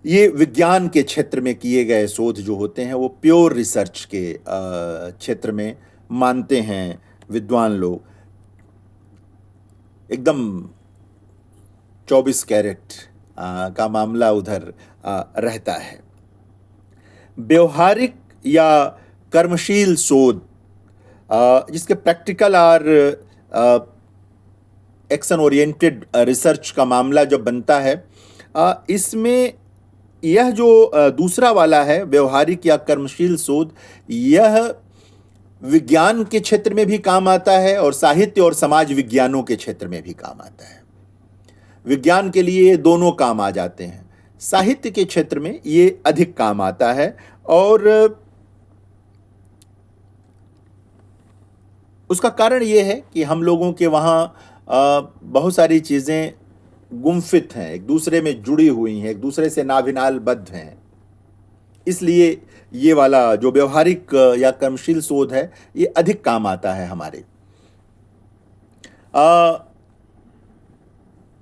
S2: ये विज्ञान के क्षेत्र में किए गए शोध जो होते हैं वो प्योर रिसर्च के क्षेत्र में मानते हैं विद्वान लोग। एकदम 24 कैरेट का मामला उधर रहता है। व्यवहारिक या कर्मशील शोध जिसके प्रैक्टिकल और एक्शन ओरिएंटेड रिसर्च का मामला जब बनता है, इसमें यह जो दूसरा वाला है व्यवहारिक या कर्मशील शोध, यह विज्ञान के क्षेत्र में भी काम आता है और साहित्य और समाज विज्ञानों के क्षेत्र में भी काम आता है। विज्ञान के लिए दोनों काम आ जाते हैं, साहित्य के क्षेत्र में ये अधिक काम आता है। और उसका कारण ये है कि हम लोगों के वहाँ बहुत सारी चीज़ें गुम्फित हैं, एक दूसरे में जुड़ी हुई हैं, एक दूसरे से नाभिनालबद्ध हैं। इसलिए ये वाला जो व्यवहारिक या कर्मशील शोध है, ये अधिक काम आता है हमारे।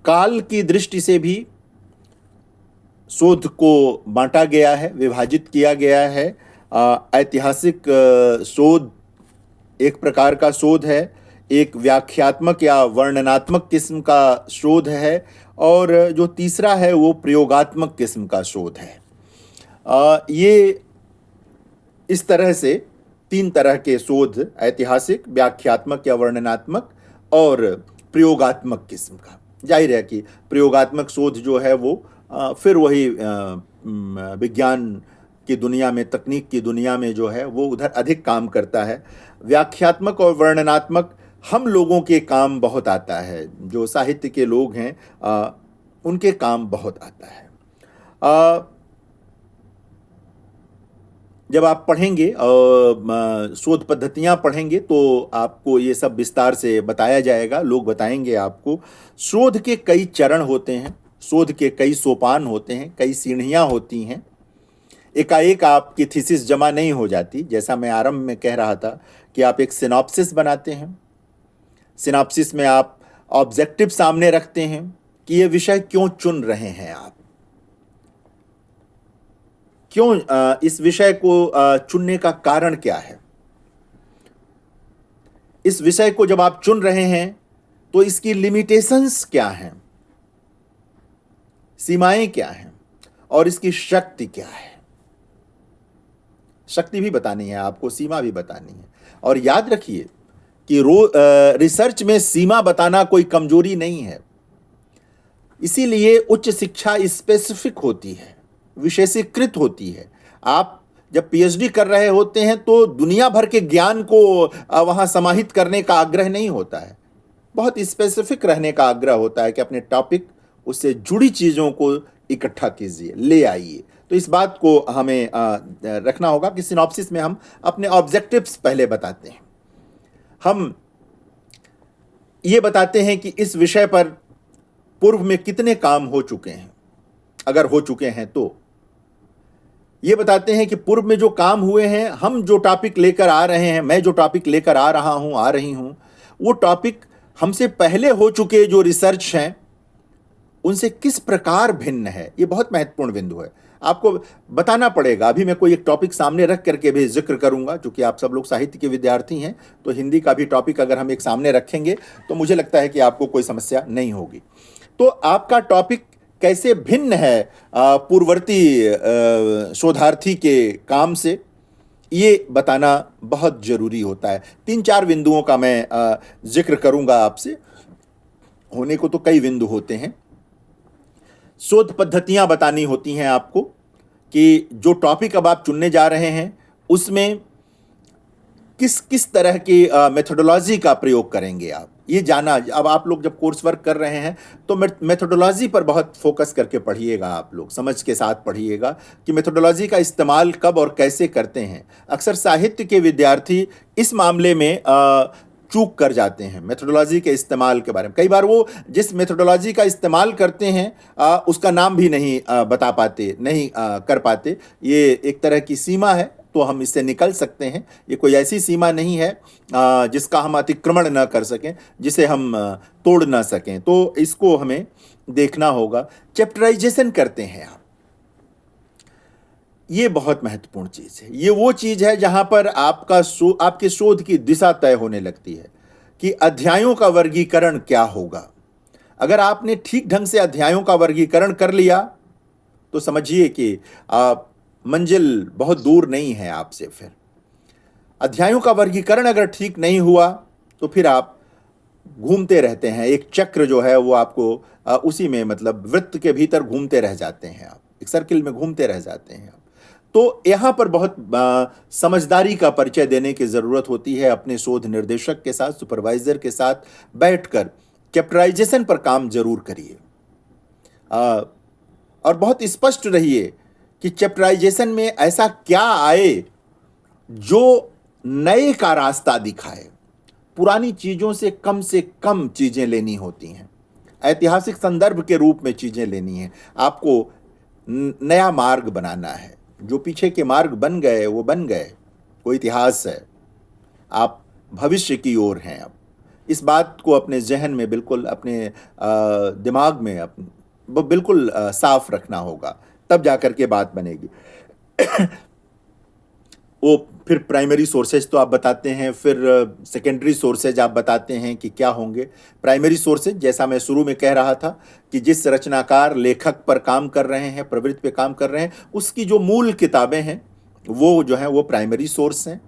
S2: काल की दृष्टि से भी शोध को बांटा गया है, विभाजित किया गया है। ऐतिहासिक शोध एक प्रकार का शोध है, एक व्याख्यात्मक या वर्णनात्मक किस्म का शोध है, और जो तीसरा है वो प्रयोगात्मक किस्म का शोध है। ये इस तरह से तीन तरह के शोध, ऐतिहासिक, व्याख्यात्मक या वर्णनात्मक और प्रयोगात्मक किस्म का। जाहिर है कि प्रयोगात्मक शोध जो है वो फिर वही विज्ञान की दुनिया में, तकनीक की दुनिया में जो है वो उधर अधिक काम करता है। व्याख्यात्मक और वर्णनात्मक हम लोगों के काम बहुत आता है, जो साहित्य के लोग हैं उनके काम बहुत आता है। जब आप पढ़ेंगे और शोध पद्धतियाँ पढ़ेंगे तो आपको ये सब विस्तार से बताया जाएगा, लोग बताएंगे आपको। शोध के कई चरण होते हैं, शोध के कई सोपान होते हैं, कई सीढ़ियाँ होती हैं। एकाएक आपकी थीसिस जमा नहीं हो जाती। जैसा मैं आरंभ में कह रहा था कि आप एक सिनॉप्सिस बनाते हैं, सिनॉप्सिस में आप ऑब्जेक्टिव सामने रखते हैं कि ये विषय क्यों चुन रहे हैं आप, क्यों इस विषय को चुनने का कारण क्या है। इस विषय को जब आप चुन रहे हैं तो इसकी लिमिटेशंस क्या हैं, सीमाएं क्या हैं, और इसकी शक्ति क्या है। शक्ति भी बतानी है आपको, सीमा भी बतानी है। और याद रखिए कि रिसर्च में सीमा बताना कोई कमजोरी नहीं है। इसीलिए उच्च शिक्षा स्पेसिफिक होती है, विशेषीकृत होती है। आप जब पीएचडी कर रहे होते हैं तो दुनिया भर के ज्ञान को वहाँ समाहित करने का आग्रह नहीं होता है, बहुत स्पेसिफिक रहने का आग्रह होता है कि अपने टॉपिक, उससे जुड़ी चीज़ों को इकट्ठा कीजिए, ले आइए। तो इस बात को हमें रखना होगा कि सिनॉप्सिस में हम अपने ऑब्जेक्टिव्स पहले बताते हैं। हम ये बताते हैं कि इस विषय पर पूर्व में कितने काम हो चुके हैं, अगर हो चुके हैं तो ये बताते हैं कि पूर्व में जो काम हुए हैं, हम जो टॉपिक लेकर आ रहे हैं, मैं जो टॉपिक लेकर आ रहा हूं, आ रही हूं, वो टॉपिक हमसे पहले हो चुके जो रिसर्च हैं उनसे किस प्रकार भिन्न है। ये बहुत महत्वपूर्ण बिंदु है, आपको बताना पड़ेगा। अभी मैं कोई एक टॉपिक सामने रख करके भी जिक्र करूंगा, क्योंकि आप सब लोग साहित्य के विद्यार्थी हैं, तो हिंदी का भी टॉपिक अगर हम एक सामने रखेंगे तो मुझे लगता है कि आपको कोई समस्या नहीं होगी। तो आपका टॉपिक कैसे भिन्न है पूर्ववर्ती शोधार्थी के काम से, ये बताना बहुत जरूरी होता है। 3-4 बिंदुओं का मैं जिक्र करूंगा आपसे, होने को तो कई बिंदु होते हैं। शोध पद्धतियां बतानी होती हैं आपको कि जो टॉपिक अब आप चुनने जा रहे हैं उसमें किस किस तरह की मेथोडोलॉजी का प्रयोग करेंगे आप, ये जाना। अब आप लोग जब कोर्स वर्क कर रहे हैं तो मेथोडोलॉजी पर बहुत फोकस करके पढ़िएगा, आप लोग समझ के साथ पढ़िएगा कि मेथोडोलॉजी का इस्तेमाल कब और कैसे करते हैं। अक्सर साहित्य के विद्यार्थी इस मामले में चूक कर जाते हैं मेथोडोलॉजी के इस्तेमाल के बारे में। कई बार वो जिस मेथोडोलॉजी का इस्तेमाल करते हैं उसका नाम भी नहीं बता पाते, नहीं कर पाते। ये एक तरह की सीमा है, तो हम इससे निकल सकते हैं। ये कोई ऐसी सीमा नहीं है जिसका हम अतिक्रमण न कर सकें, जिसे हम तोड़ ना सकें, तो इसको हमें देखना होगा। चैप्टराइजेशन करते हैं आप, ये बहुत महत्वपूर्ण चीज़ है। ये वो चीज़ है जहाँ पर आपके शोध की दिशा तय होने लगती है कि अध्यायों का वर्गीकरण क्या होगा। अगर आपने ठीक ढंग से अध्यायों का वर्गीकरण कर लिया तो समझिए कि मंजिल बहुत दूर नहीं है आपसे। फिर अध्यायों का वर्गीकरण अगर ठीक नहीं हुआ तो फिर आप घूमते रहते हैं, एक चक्र जो है वो आपको उसी में मतलब वृत्त के भीतर घूमते रह जाते हैं, आप एक सर्किल में घूमते रह जाते हैं आप। तो यहाँ पर बहुत समझदारी का परिचय देने की ज़रूरत होती है। अपने शोध निर्देशक के साथ, सुपरवाइजर के साथ बैठकर चैप्टराइजेशन पर काम जरूर करिए और बहुत स्पष्ट रहिए कि चैप्टराइजेशन में ऐसा क्या आए जो नए का रास्ता दिखाए। पुरानी चीज़ों से कम चीज़ें लेनी होती हैं, ऐतिहासिक संदर्भ के रूप में चीज़ें लेनी हैं। आपको नया मार्ग बनाना है। जो पीछे के मार्ग बन गए वो बन गए, वो इतिहास है। आप भविष्य की ओर हैं। अब इस बात को अपने जहन में बिल्कुल, अपने दिमाग में बिल्कुल साफ रखना होगा, तब जाकर के बात बनेगी। वो फिर प्राइमरी सोर्सेज तो आप बताते हैं, फिर सेकेंडरी सोर्सेज आप बताते हैं कि क्या होंगे। प्राइमरी सोर्सेज, जैसा मैं शुरू में कह रहा था कि जिस रचनाकार लेखक पर काम कर रहे हैं, प्रवृत्ति पे काम कर रहे हैं, उसकी जो मूल किताबें हैं वो जो हैं वो प्राइमरी सोर्स हैं।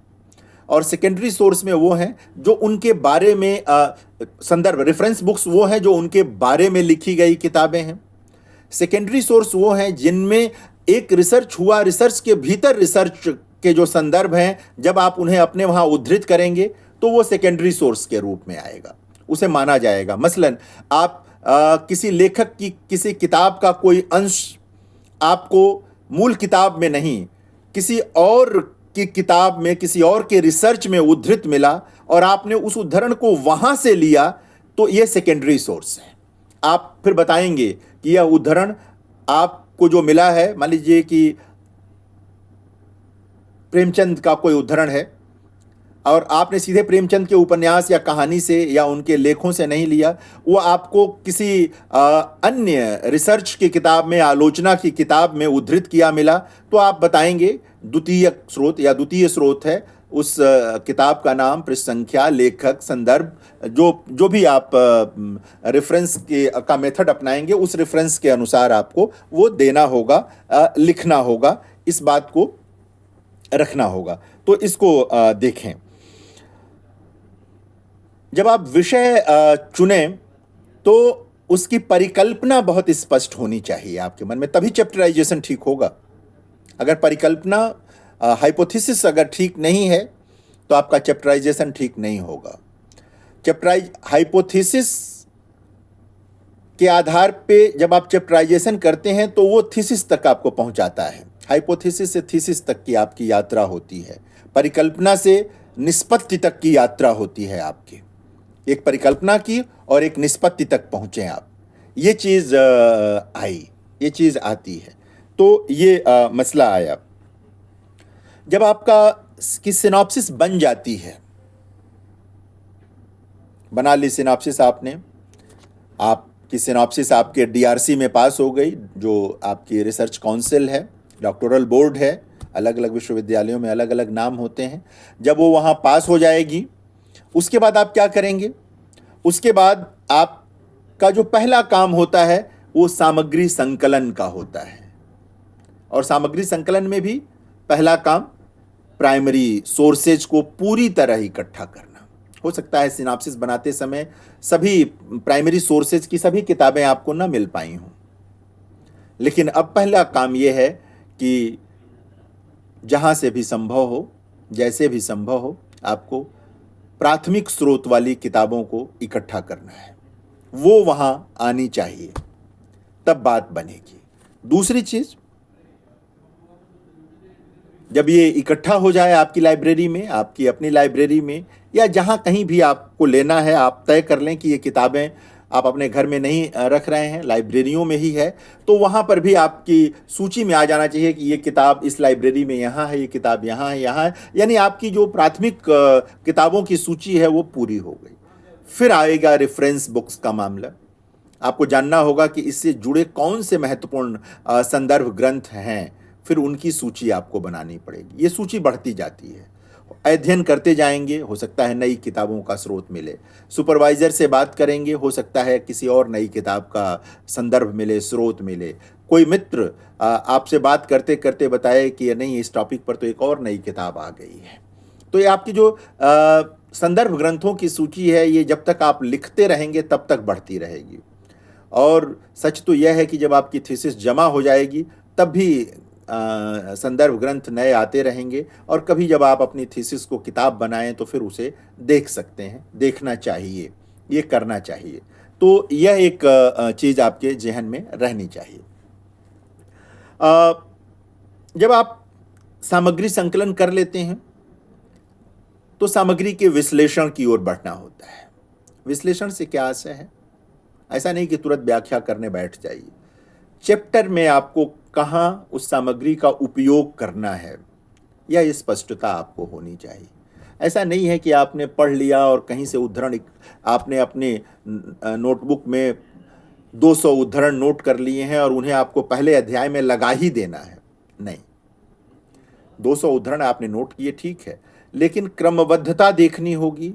S2: और सेकेंडरी सोर्स में वो हैं जो उनके बारे में संदर्भ, रेफरेंस बुक्स वो हैं जो उनके बारे में लिखी गई किताबें हैं। सेकेंडरी सोर्स वो हैं जिनमें एक रिसर्च हुआ, रिसर्च के भीतर रिसर्च के जो संदर्भ हैं, जब आप उन्हें अपने वहाँ उद्धृत करेंगे तो वो सेकेंडरी सोर्स के रूप में आएगा, उसे माना जाएगा। मसलन आप किसी लेखक की किसी किताब का कोई अंश आपको मूल किताब में नहीं, किसी और की किताब में, किसी और के रिसर्च में उद्धृत मिला और आपने उस उद्धरण को वहाँ से लिया, तो ये सेकेंडरी सोर्स है। आप फिर बताएंगे कि यह उद्धरण आपको जो मिला है, मान लीजिए कि प्रेमचंद का कोई उद्धरण है और आपने सीधे प्रेमचंद के उपन्यास या कहानी से या उनके लेखों से नहीं लिया, वो आपको किसी अन्य रिसर्च की किताब में, आलोचना की किताब में उद्धृत किया मिला, तो आप बताएंगे द्वितीय स्रोत या द्वितीय स्रोत है उस किताब का नाम, पृष्ठ संख्या, लेखक, संदर्भ, जो भी आप रेफरेंस का मेथड अपनाएंगे उस रेफरेंस के अनुसार आपको वो देना होगा, लिखना होगा, इस बात को रखना होगा। तो इसको देखें। जब आप विषय चुनें तो उसकी परिकल्पना बहुत स्पष्ट होनी चाहिए आपके मन में, तभी चैप्टराइजेशन ठीक होगा। अगर परिकल्पना, हाइपोथेसिस अगर ठीक नहीं है तो आपका चैप्टराइजेशन ठीक नहीं होगा। हाइपोथेसिस के आधार पे जब आप चैप्टराइजेशन करते हैं तो वो थीसिस तक आपको पहुंचाता है। हाइपोथेसिस से थीसिस तक की आपकी यात्रा होती है, परिकल्पना से निष्पत्ति तक की यात्रा होती है आपकी। एक परिकल्पना की और एक निष्पत्ति तक पहुंचे आप, ये चीज़ आई, ये चीज़ आती है। तो ये मसला आया। जब आपका की सिनॉप्सिस बन जाती है, बना ली सिनॉप्सिस आपने, आपकी सिनॉप्सिस आपके डीआरसी में पास हो गई, जो आपकी रिसर्च काउंसिल है, डॉक्टोरल बोर्ड है, अलग अलग विश्वविद्यालयों में अलग अलग नाम होते हैं। जब वो वहाँ पास हो जाएगी, उसके बाद आप क्या करेंगे? उसके बाद आपका जो पहला काम होता है वो सामग्री संकलन का होता है। और सामग्री संकलन में भी पहला काम प्राइमरी सोर्सेज को पूरी तरह इकट्ठा करना। हो सकता है सिनॉप्सिस बनाते समय सभी प्राइमरी सोर्सेज की सभी किताबें आपको ना मिल पाई हों, लेकिन अब पहला काम यह है कि जहाँ से भी संभव हो, जैसे भी संभव हो, आपको प्राथमिक स्रोत वाली किताबों को इकट्ठा करना है। वो वहाँ आनी चाहिए, तब बात बनेगी। दूसरी चीज़, जब ये इकट्ठा हो जाए आपकी लाइब्रेरी में, आपकी अपनी लाइब्रेरी में, या जहाँ कहीं भी आपको लेना है, आप तय कर लें कि ये किताबें आप अपने घर में नहीं रख रहे हैं, लाइब्रेरियों में ही है, तो वहाँ पर भी आपकी सूची में आ जाना चाहिए कि ये किताब इस लाइब्रेरी में यहाँ है, ये किताब यहाँ है, यहाँ है। यानी आपकी जो प्राथमिक किताबों की सूची है वो पूरी हो गई। फिर आएगा रेफरेंस बुक्स का मामला। आपको जानना होगा कि इससे जुड़े कौन से महत्वपूर्ण संदर्भ ग्रंथ हैं, फिर उनकी सूची आपको बनानी पड़ेगी। ये सूची बढ़ती जाती है, अध्ययन करते जाएंगे, हो सकता है नई किताबों का स्रोत मिले। सुपरवाइज़र से बात करेंगे, हो सकता है किसी और नई किताब का संदर्भ मिले, स्रोत मिले। कोई मित्र आपसे बात करते करते बताए कि नहीं, इस टॉपिक पर तो एक और नई किताब आ गई है। तो ये आपकी जो संदर्भ ग्रंथों की सूची है, ये जब तक आप लिखते रहेंगे तब तक बढ़ती रहेगी। और सच तो यह है कि जब आपकी थीसिस जमा हो जाएगी तब भी संदर्भ ग्रंथ नए आते रहेंगे, और कभी जब आप अपनी थीसिस को किताब बनाएं तो फिर उसे देख सकते हैं, देखना चाहिए, ये करना चाहिए। तो यह एक चीज़ आपके जहन में रहनी चाहिए। जब आप सामग्री संकलन कर लेते हैं तो सामग्री के विश्लेषण की ओर बढ़ना होता है। विश्लेषण से क्या आशय है? ऐसा नहीं कि तुरंत व्याख्या करने बैठ जाइए। चैप्टर में आपको कहाँ उस सामग्री का उपयोग करना है, यह स्पष्टता आपको होनी चाहिए। ऐसा नहीं है कि आपने पढ़ लिया और कहीं से उद्धरण आपने अपने नोटबुक में 200 उद्धरण नोट कर लिए हैं और उन्हें आपको पहले अध्याय में लगा ही देना है। नहीं, 200 उद्धरण आपने नोट किए, ठीक है, लेकिन क्रमबद्धता देखनी होगी,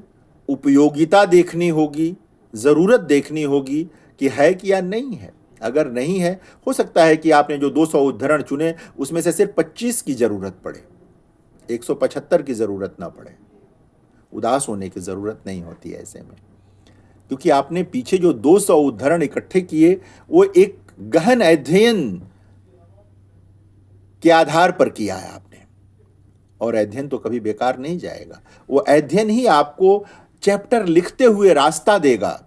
S2: उपयोगिता देखनी होगी, ज़रूरत देखनी होगी कि है कि या नहीं है। अगर नहीं है, हो सकता है कि आपने जो 200 उद्धरण चुने उसमें से सिर्फ 25 की ज़रूरत पड़े, 175 की ज़रूरत ना पड़े। उदास होने की ज़रूरत नहीं होती है ऐसे में, क्योंकि आपने पीछे जो 200 उद्धरण इकट्ठे किए वो एक गहन अध्ययन के आधार पर किया है आपने, और अध्ययन तो कभी बेकार नहीं जाएगा। वो अध्ययन ही आपको चैप्टर लिखते हुए रास्ता देगा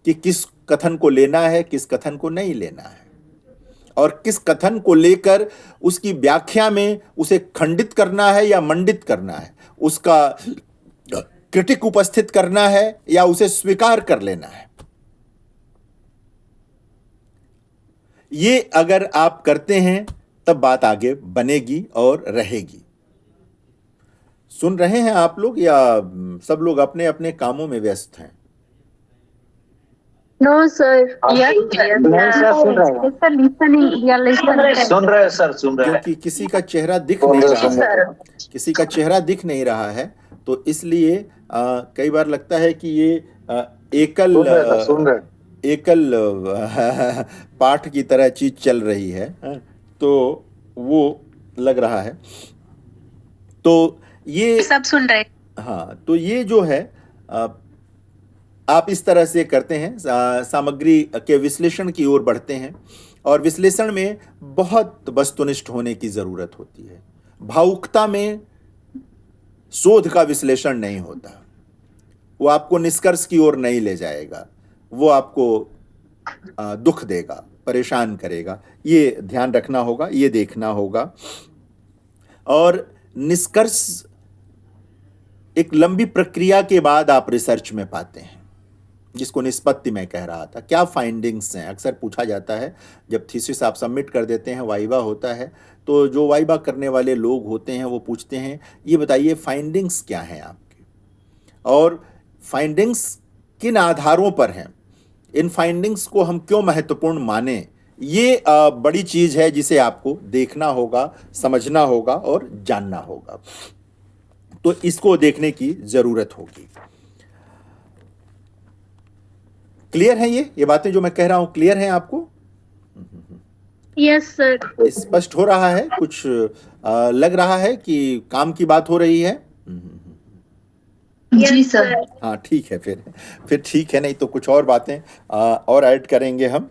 S2: कि किस कथन को लेना है, किस कथन को नहीं लेना है, और किस कथन को लेकर उसकी व्याख्या में उसे खंडित करना है या मंडित करना है, उसका क्रिटिक उपस्थित करना है या उसे स्वीकार कर लेना है। ये अगर आप करते हैं तब बात आगे बनेगी और रहेगी। सुन रहे हैं आप लोग या सब लोग अपने अपने कामों में व्यस्त हैं?
S3: No, sir.
S4: Yes,
S5: नहीं सर, सुन रहे हैं।
S3: Sir, listening. We are listening.
S5: सुन रहे हैं सर, सुन रहे हैं।
S2: क्योंकि किसी का चेहरा दिख
S5: बोल
S2: नहीं
S5: रहे
S2: रहा
S5: सुन रहे
S2: है,
S5: हैं।
S2: किसी का चेहरा दिख नहीं रहा है, तो इसलिए कई बार लगता है कि ये एकल
S5: सुन रहे हैं, सुन रहे हैं।
S2: एकल पाठ की तरह चीज चल रही है, तो वो लग रहा है। तो ये
S3: सब सुन रहे।
S2: हाँ, तो ये जो है आप इस तरह से करते हैं, सामग्री के विश्लेषण की ओर बढ़ते हैं, और विश्लेषण में बहुत वस्तुनिष्ठ होने की ज़रूरत होती है। भावुकता में शोध का विश्लेषण नहीं होता, वो आपको निष्कर्ष की ओर नहीं ले जाएगा, वो आपको दुख देगा, परेशान करेगा। ये ध्यान रखना होगा, ये देखना होगा। और निष्कर्ष एक लंबी प्रक्रिया के बाद आप रिसर्च में पाते हैं, जिसको निष्पत्ति मैं कह रहा था। क्या फाइंडिंग्स हैं, अक्सर पूछा जाता है। जब थीसिस आप सबमिट कर देते हैं, वाइवा होता है, तो जो वाइवा करने वाले लोग होते हैं वो पूछते हैं, ये बताइए फाइंडिंग्स क्या हैं आपके, और फाइंडिंग्स किन आधारों पर हैं, इन फाइंडिंग्स को हम क्यों महत्वपूर्ण माने। ये बड़ी चीज़ है जिसे आपको देखना होगा, समझना होगा और जानना होगा। तो इसको देखने की ज़रूरत होगी। क्लियर है ये बातें जो मैं कह रहा हूं, क्लियर हैं आपको?
S3: Yes, sir.
S2: स्पष्ट हो रहा है? कुछ लग रहा है कि काम की बात हो रही है?
S3: जी सर।
S2: हाँ, ठीक है, फिर ठीक है, नहीं तो कुछ और बातें और ऐड करेंगे हम।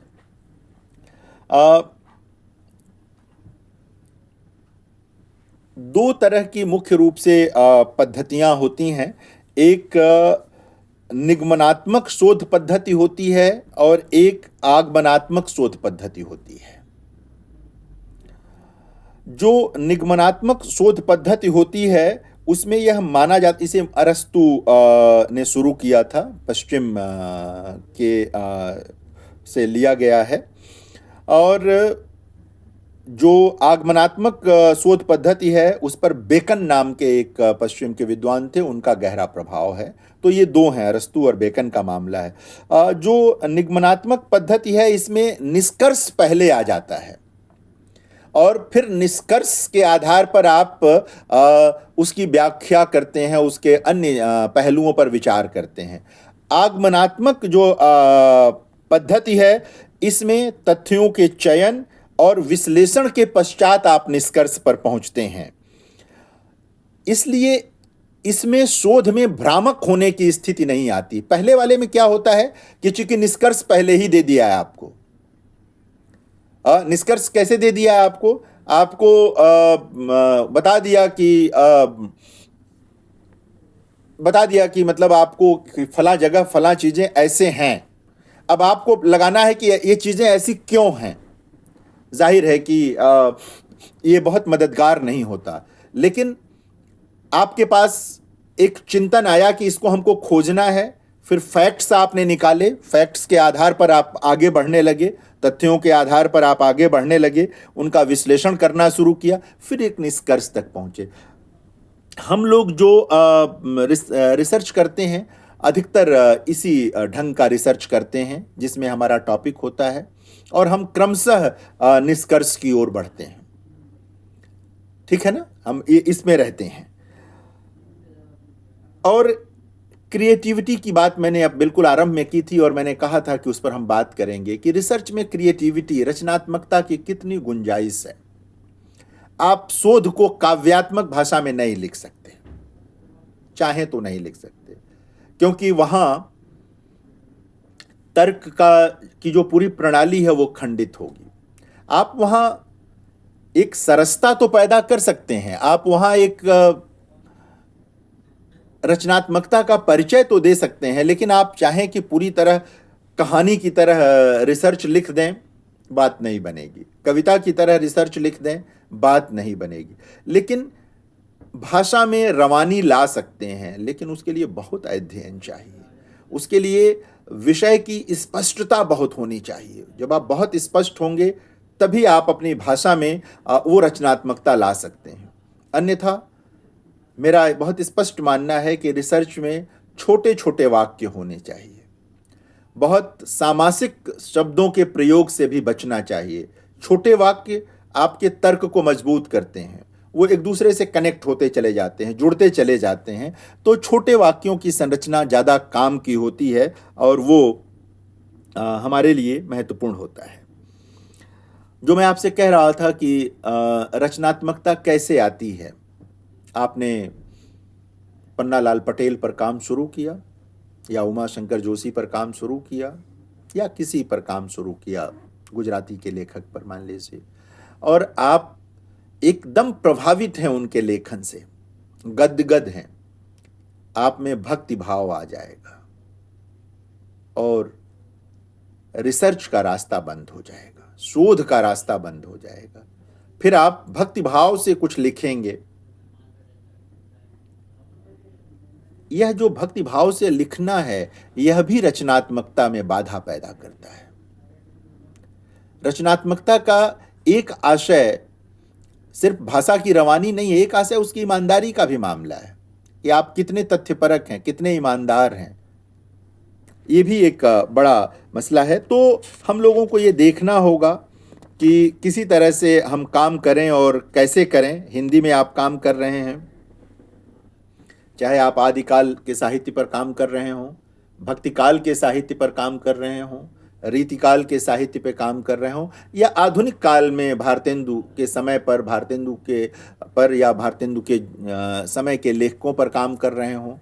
S2: दो तरह की मुख्य रूप से पद्धतियां होती हैं। एक निगमनात्मक शोध पद्धति होती है और एक आगमनात्मक शोध पद्धति होती है। जो निगमनात्मक शोध पद्धति होती है उसमें यह माना जाता, इसे अरस्तु ने शुरू किया था, पश्चिम के से लिया गया है। और जो आगमनात्मक शोध पद्धति है उस पर बेकन नाम के एक पश्चिम के विद्वान थे, उनका गहरा प्रभाव है। तो ये दो हैं, अरस्तु और बेकन का मामला है। जो निगमनात्मक पद्धति है इसमें निष्कर्ष पहले आ जाता है और फिर निष्कर्ष के आधार पर आप उसकी व्याख्या करते हैं, उसके अन्य पहलुओं पर विचार करते हैं। आगमनात्मक जो पद्धति है इसमें तथ्यों के चयन और विश्लेषण के पश्चात आप निष्कर्ष पर पहुंचते हैं। इसलिए इसमें शोध में भ्रामक होने की स्थिति नहीं आती। पहले वाले में क्या होता है कि चूंकि निष्कर्ष पहले ही दे दिया है आपको। निष्कर्ष कैसे दे दिया है आपको? आपको बता दिया कि मतलब आपको फला जगह फला चीजें ऐसे हैं। अब आपको लगाना है कि ये चीजें ऐसी क्यों हैं। जाहिर है कि ये बहुत मददगार नहीं होता, लेकिन आपके पास एक चिंतन आया कि इसको हमको खोजना है, फिर फैक्ट्स आपने निकाले, फैक्ट्स के आधार पर आप आगे बढ़ने लगे, तथ्यों के आधार पर आप आगे बढ़ने लगे, उनका विश्लेषण करना शुरू किया, फिर एक निष्कर्ष तक पहुंचे। हम लोग जो रिसर्च करते हैं अधिकतर इसी ढंग का रिसर्च करते हैं जिसमें हमारा टॉपिक होता है और हम क्रमशः निष्कर्ष की ओर बढ़ते हैं। ठीक है ना, हम इसमें रहते हैं। और क्रिएटिविटी की बात मैंने अब बिल्कुल आरंभ में की थी और मैंने कहा था कि उस पर हम बात करेंगे कि रिसर्च में क्रिएटिविटी, रचनात्मकता की कितनी गुंजाइश है। आप शोध को काव्यात्मक भाषा में नहीं लिख सकते, चाहे तो नहीं लिख सकते, क्योंकि वहां तर्क की जो पूरी प्रणाली है वो खंडित होगी। आप वहां एक सरसता तो पैदा कर सकते हैं, आप वहां एक रचनात्मकता का परिचय तो दे सकते हैं, लेकिन आप चाहें कि पूरी तरह कहानी की तरह रिसर्च लिख दें, बात नहीं बनेगी। कविता की तरह रिसर्च लिख दें, बात नहीं बनेगी। लेकिन भाषा में रवानी ला सकते हैं, लेकिन उसके लिए बहुत अध्ययन चाहिए, उसके लिए विषय की स्पष्टता बहुत होनी चाहिए। जब आप बहुत स्पष्ट होंगे तभी आप अपनी भाषा में वो रचनात्मकता ला सकते हैं। अन्यथा मेरा बहुत स्पष्ट मानना है कि रिसर्च में छोटे छोटे वाक्य होने चाहिए, बहुत सामासिक शब्दों के प्रयोग से भी बचना चाहिए। छोटे वाक्य आपके तर्क को मजबूत करते हैं, वो एक दूसरे से कनेक्ट होते चले जाते हैं, जुड़ते चले जाते हैं। तो छोटे वाक्यों की संरचना ज़्यादा काम की होती है और वो हमारे लिए महत्वपूर्ण होता है। जो मैं आपसे कह रहा था कि रचनात्मकता कैसे आती है। आपने पन्नालाल पटेल पर काम शुरू किया या उमा शंकर जोशी पर काम शुरू किया या किसी पर काम शुरू किया, गुजराती के लेखक पर मान लीजिए, और आप एकदम प्रभावित हैं उनके लेखन से, गदगद हैं, आप में भक्ति भाव आ जाएगा और रिसर्च का रास्ता बंद हो जाएगा, शोध का रास्ता बंद हो जाएगा। फिर आप भक्ति भाव से कुछ लिखेंगे, यह जो भक्ति भाव से लिखना है यह भी रचनात्मकता में बाधा पैदा करता है। रचनात्मकता का एक आशय सिर्फ भाषा की रवानी नहीं है, एक आशय उसकी ईमानदारी का भी मामला है कि आप कितने तथ्यपरक हैं, कितने ईमानदार हैं। ये भी एक बड़ा मसला है। तो हम लोगों को ये देखना होगा कि किसी तरह से हम काम करें और कैसे करें। हिंदी में आप काम कर रहे हैं, चाहे आप आदिकाल के साहित्य पर काम कर रहे हों, भक्तिकाल के साहित्य पर काम कर रहे हों, रीतिकाल के साहित्य पे काम कर रहे हों, या आधुनिक काल में भारतेंदु के समय पर, भारतेंदु के समय के लेखकों पर काम कर रहे हों,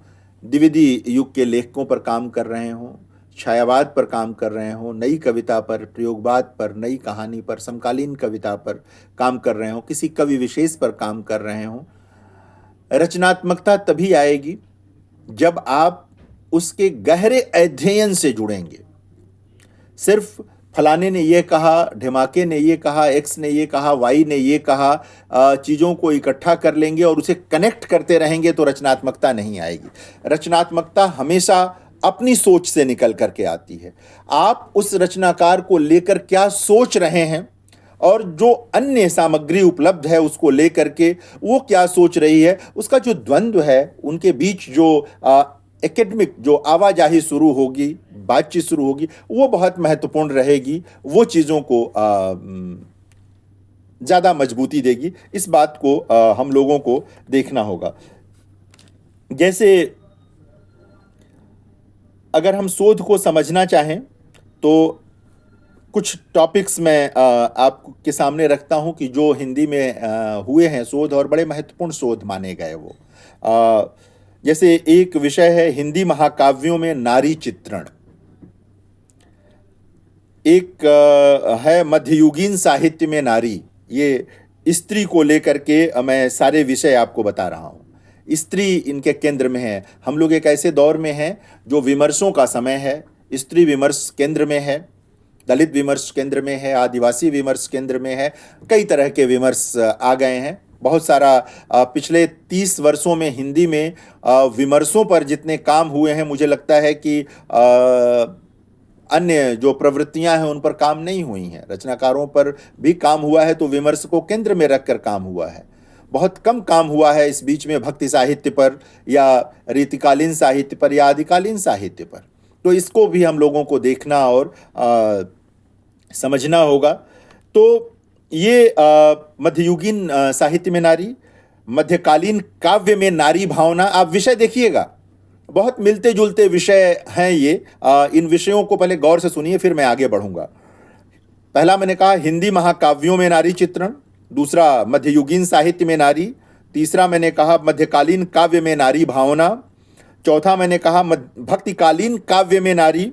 S2: द्विवेदी युग के लेखकों पर काम कर रहे हों, छायावाद पर काम कर रहे हों, नई कविता पर, प्रयोगवाद पर, नई कहानी पर, समकालीन कविता पर काम कर रहे हों, किसी कवि विशेष पर काम कर रहे हों, रचनात्मकता तभी आएगी जब आप उसके गहरे अध्ययन से जुड़ेंगे। सिर्फ फलाने ने ये कहा, ढिमाके ने ये कहा, एक्स ने ये कहा, वाई ने ये कहा, चीज़ों को इकट्ठा कर लेंगे और उसे कनेक्ट करते रहेंगे तो रचनात्मकता नहीं आएगी। रचनात्मकता हमेशा अपनी सोच से निकल करके आती है। आप उस रचनाकार को लेकर क्या सोच रहे हैं और जो अन्य सामग्री उपलब्ध है उसको लेकर के वो क्या सोच रही है, उसका जो द्वंद्व है, उनके बीच जो एकेडमिक जो आवाजाही शुरू होगी, बातचीत शुरू होगी, वो बहुत महत्वपूर्ण रहेगी, वो चीज़ों को ज़्यादा मजबूती देगी। इस बात को हम लोगों को देखना होगा। जैसे अगर हम शोध को समझना चाहें तो कुछ टॉपिक्स मैं आपके सामने रखता हूं कि जो हिंदी में हुए हैं शोध और बड़े महत्वपूर्ण शोध माने गए। वो जैसे एक विषय है हिंदी महाकाव्यों में नारी चित्रण, एक है मध्ययुगीन साहित्य में नारी। ये स्त्री को लेकर के मैं सारे विषय आपको बता रहा हूँ। स्त्री इनके केंद्र में है। हम लोग एक ऐसे दौर में हैं जो विमर्शों का समय है। स्त्री विमर्श केंद्र में है, दलित विमर्श केंद्र में है, आदिवासी विमर्श केंद्र में है, कई तरह के विमर्श आ गए हैं। बहुत सारा पिछले 30 वर्षों में हिंदी में विमर्शों पर जितने काम हुए हैं, मुझे लगता है कि अन्य जो प्रवृत्तियां हैं उन पर काम नहीं हुई हैं। रचनाकारों पर भी काम हुआ है तो विमर्श को केंद्र में रखकर काम हुआ है। बहुत कम काम हुआ है इस बीच में भक्ति साहित्य पर या रीतिकालीन साहित्य पर या आदिकालीन साहित्य पर। तो इसको भी हम लोगों को देखना और समझना होगा। तो ये मध्ययुगीन साहित्य में नारी, मध्यकालीन काव्य में नारी भावना। आप विषय देखिएगा, बहुत मिलते जुलते विषय हैं ये। इन विषयों को पहले गौर से सुनिए, फिर मैं आगे बढ़ूंगा। पहला मैंने कहा हिंदी महाकाव्यों में नारी चित्रण, दूसरा मध्ययुगीन साहित्य में नारी, तीसरा मैंने कहा मध्यकालीन काव्य में नारी भावना, चौथा मैंने कहा भक्तिकालीन काव्य में नारी,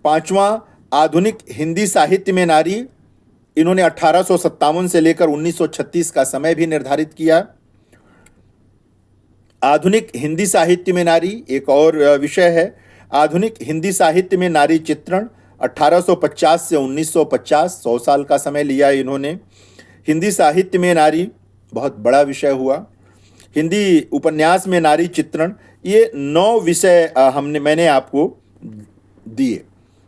S2: पांचवा आधुनिक हिंदी साहित्य में नारी। इन्होंने 1857 से लेकर 1936 का समय भी निर्धारित किया। आधुनिक हिंदी साहित्य में नारी एक और विषय है। आधुनिक हिंदी साहित्य में नारी चित्रण 1850 से 1950, 100 साल का समय लिया इन्होंने। हिंदी साहित्य में नारी बहुत बड़ा विषय हुआ। हिंदी उपन्यास में नारी चित्रण, ये 9 विषय मैंने आपको दिए।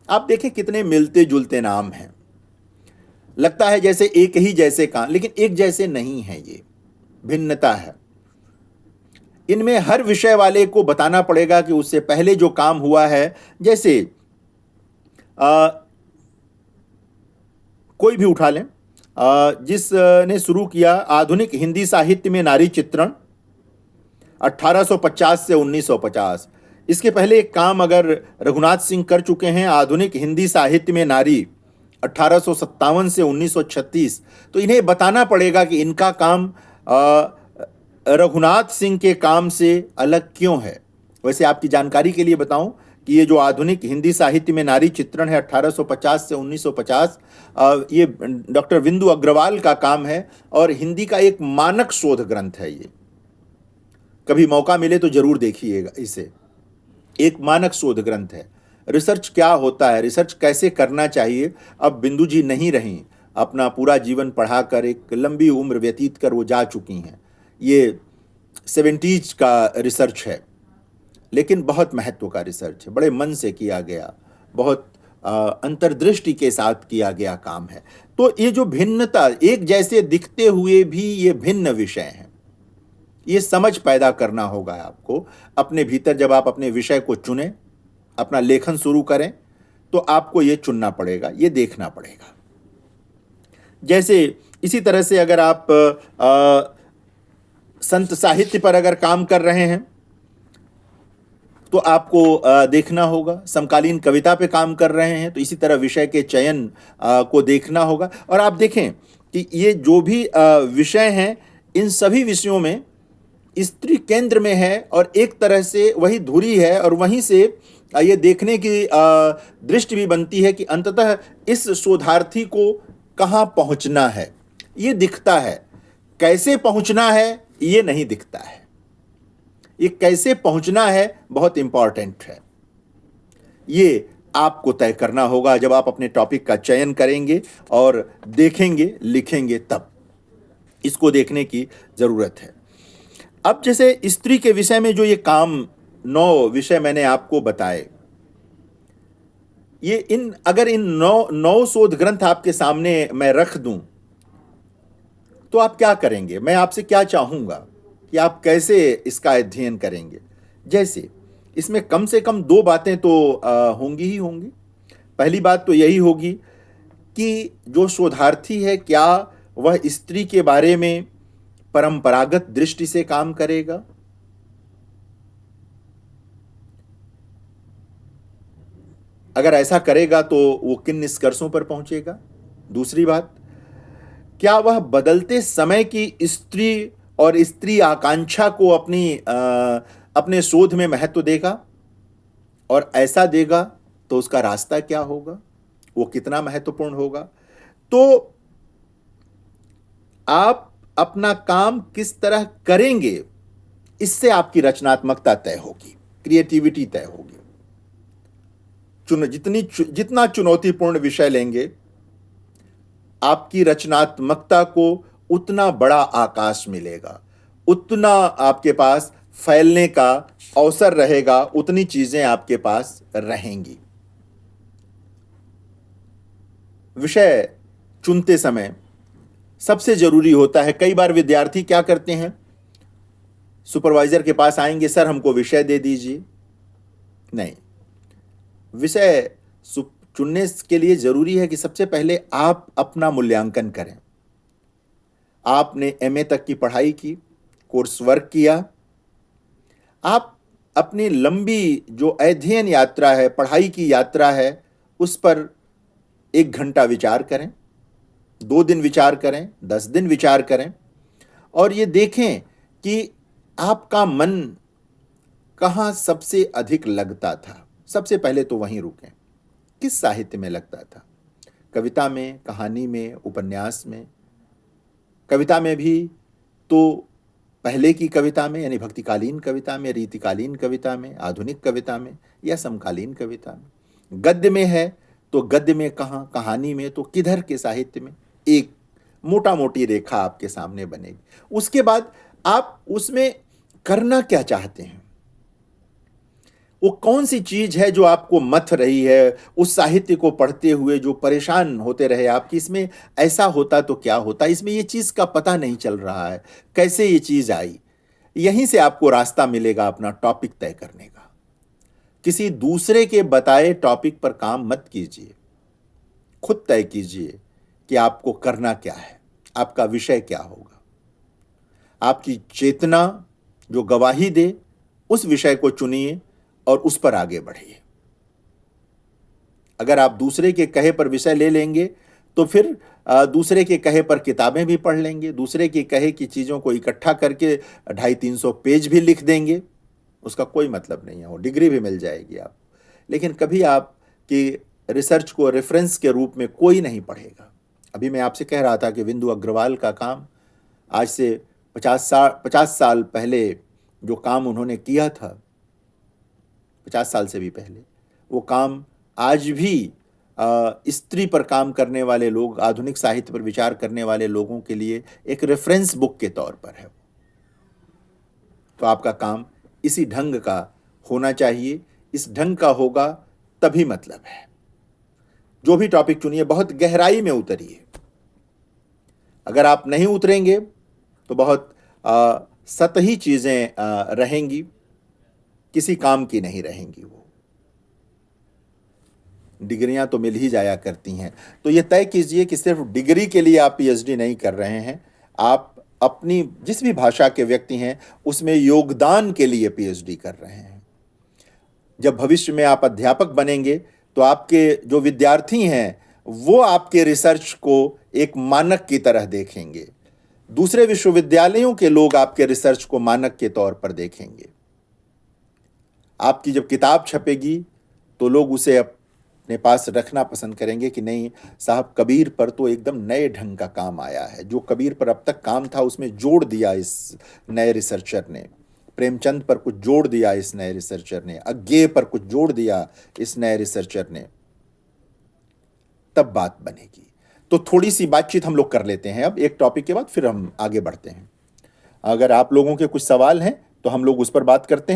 S2: आप देखें कितने मिलते जुलते नाम हैं। लगता है जैसे एक ही जैसे काम, लेकिन एक जैसे नहीं है, ये भिन्नता है। इनमें हर विषय वाले को बताना पड़ेगा कि उससे पहले जो काम हुआ है, जैसे कोई भी उठा लें, जिसने शुरू किया आधुनिक हिंदी साहित्य में नारी चित्रण 1850 से 1950। इसके पहले एक काम अगर रघुनाथ सिंह कर चुके हैं, आधुनिक हिंदी साहित्य में नारी 1857 से 1936, तो इन्हें बताना पड़ेगा कि इनका काम रघुनाथ सिंह के काम से अलग क्यों है। वैसे आपकी जानकारी के लिए बताऊं कि ये जो आधुनिक हिंदी साहित्य में नारी चित्रण है 1850 से 1950, ये डॉक्टर विंदु अग्रवाल का काम है और हिंदी का एक मानक शोध ग्रंथ है। ये कभी मौका मिले तो जरूर देखिएगा इसे। एक मानक शोध ग्रंथ है। रिसर्च क्या होता है, रिसर्च कैसे करना चाहिए, अब बिंदु जी नहीं रहीं, अपना पूरा जीवन पढ़ाकर एक लंबी उम्र व्यतीत कर वो जा चुकी हैं। ये 70s का रिसर्च है, लेकिन बहुत महत्व का रिसर्च है। बड़े मन से किया गया, बहुत अंतर्दृष्टि के साथ किया गया काम है। तो ये जो भिन्नता, एक जैसे दिखते हुए भी ये भिन्न विषय हैं, ये समझ पैदा करना होगा आपको अपने भीतर। जब आप अपने विषय को चुनें, अपना लेखन शुरू करें, तो आपको ये चुनना पड़ेगा, ये देखना पड़ेगा। जैसे इसी तरह से अगर आप संत साहित्य पर अगर काम कर रहे हैं तो आपको देखना होगा। समकालीन कविता पे काम कर रहे हैं तो इसी तरह विषय के चयन को देखना होगा। और आप देखें कि ये जो भी विषय हैं, इन सभी विषयों में स्त्री केंद्र में है और एक तरह से वही धुरी है, और वहीं से ये देखने की दृष्टि भी बनती है कि अंततः इस शोधार्थी को कहाँ पहुँचना है, ये दिखता है। कैसे पहुँचना है ये नहीं दिखता है। ये कैसे पहुँचना है बहुत इंपॉर्टेंट है। ये आपको तय करना होगा जब आप अपने टॉपिक का चयन करेंगे और देखेंगे, लिखेंगे, तब इसको देखने की ज़रूरत है। अब जैसे स्त्री के विषय में जो ये काम 9 विषय मैंने आपको बताए, ये अगर इन 9 शोध ग्रंथ आपके सामने मैं रख दूं तो आप क्या करेंगे? मैं आपसे क्या चाहूँगा कि आप कैसे इसका अध्ययन करेंगे। जैसे इसमें कम से कम 2 बातें तो होंगी ही होंगी। पहली बात तो यही होगी कि जो शोधार्थी है, क्या वह स्त्री के बारे में परंपरागत दृष्टि से काम करेगा? अगर ऐसा करेगा तो वो किन निष्कर्षों पर पहुंचेगा? दूसरी बात, क्या वह बदलते समय की स्त्री और स्त्री आकांक्षा को अपने शोध में महत्व देगा, और ऐसा देगा तो उसका रास्ता क्या होगा, वो कितना महत्वपूर्ण होगा। तो आप अपना काम किस तरह करेंगे, इससे आपकी रचनात्मकता तय होगी, क्रिएटिविटी तय होगी। जितना चुनौतीपूर्ण विषय लेंगे, आपकी रचनात्मकता को उतना बड़ा आकाश मिलेगा, उतना आपके पास फैलने का अवसर रहेगा, उतनी चीजें आपके पास रहेंगी। विषय चुनते समय सबसे जरूरी होता है, कई बार विद्यार्थी क्या करते हैं, सुपरवाइजर के पास आएंगे, सर हमको विषय दे दीजिए। नहीं, विषय चुनने के लिए जरूरी है कि सबसे पहले आप अपना मूल्यांकन करें। आपने एमए तक की पढ़ाई की, कोर्स वर्क किया, आप अपनी लंबी जो अध्ययन यात्रा है, पढ़ाई की यात्रा है, उस पर 1 घंटा विचार करें, 2 दिन विचार करें, 10 दिन विचार करें, और ये देखें कि आपका मन कहाँ सबसे अधिक लगता था। सबसे पहले तो वहीं रुकें, किस साहित्य में लगता था, कविता में, कहानी में, उपन्यास में। कविता में भी तो पहले की कविता में, यानी भक्तिकालीन कविता में, रीतिकालीन कविता में, आधुनिक कविता में, या समकालीन कविता में। गद्य में है तो गद्य में कहाँ, कहानी में तो किधर के साहित्य में। एक मोटा मोटी रेखा आपके सामने बनेगी। उसके बाद आप उसमें करना क्या चाहते हैं, वो कौन सी चीज है जो आपको मथ रही है, उस साहित्य को पढ़ते हुए जो परेशान होते रहे आप कि इसमें ऐसा होता तो क्या होता, इसमें ये चीज का पता नहीं चल रहा है, कैसे ये चीज आई। यहीं से आपको रास्ता मिलेगा अपना टॉपिक तय करने का। किसी दूसरे के बताए टॉपिक पर काम मत कीजिए, खुद तय कीजिए कि आपको करना क्या है, आपका विषय क्या होगा। आपकी चेतना जो गवाही दे, उस विषय को चुनिए और उस पर आगे बढ़िए। अगर आप दूसरे के कहे पर विषय ले लेंगे तो फिर दूसरे के कहे पर किताबें भी पढ़ लेंगे, दूसरे के कहे की चीज़ों को इकट्ठा करके 250-300 पेज भी लिख देंगे, उसका कोई मतलब नहीं है। वो डिग्री भी मिल जाएगी आप, लेकिन कभी आपकी रिसर्च को रेफरेंस के रूप में कोई नहीं पढ़ेगा। अभी मैं आपसे कह रहा था कि बिंदु अग्रवाल का काम आज से 50 साल पहले जो काम उन्होंने किया था, 50 साल से भी पहले, वो काम आज भी स्त्री पर काम करने वाले लोग, आधुनिक साहित्य पर विचार करने वाले लोगों के लिए एक रेफरेंस बुक के तौर पर है। तो आपका काम इसी ढंग का होना चाहिए, इस ढंग का होगा तभी मतलब है। जो भी टॉपिक चुनिए, बहुत गहराई में उतरिए। अगर आप नहीं उतरेंगे तो बहुत सतही चीजें रहेंगी, किसी काम की नहीं रहेंगी। वो डिग्रियां तो मिल ही जाया करती हैं। तो ये तय कीजिए कि सिर्फ डिग्री के लिए आप पीएचडी नहीं कर रहे हैं, आप अपनी जिस भी भाषा के व्यक्ति हैं उसमें योगदान के लिए पीएचडी कर रहे हैं। जब भविष्य में आप अध्यापक बनेंगे तो आपके जो विद्यार्थी हैं वो आपके रिसर्च को एक मानक की तरह देखेंगे। दूसरे विश्वविद्यालयों के लोग आपके रिसर्च को मानक के तौर पर देखेंगे। आपकी जब किताब छपेगी तो लोग उसे अपने पास रखना पसंद करेंगे कि नहीं साहब, कबीर पर तो एकदम नए ढंग का काम आया है। जो कबीर पर अब तक काम था उसमें जोड़ दिया इस नए रिसर्चर ने, प्रेमचंद पर कुछ जोड़ दिया इस नए रिसर्चर ने, अज्ञे पर कुछ जोड़ दिया इस नए रिसर्चर ने, तब बात बनेगी। तो थोड़ी सी बातचीत हम लोग कर लेते हैं अब एक टॉपिक के बाद, फिर हम आगे बढ़ते हैं। अगर आप लोगों के कुछ सवाल हैं तो हम लोग उस पर बात करते हैं।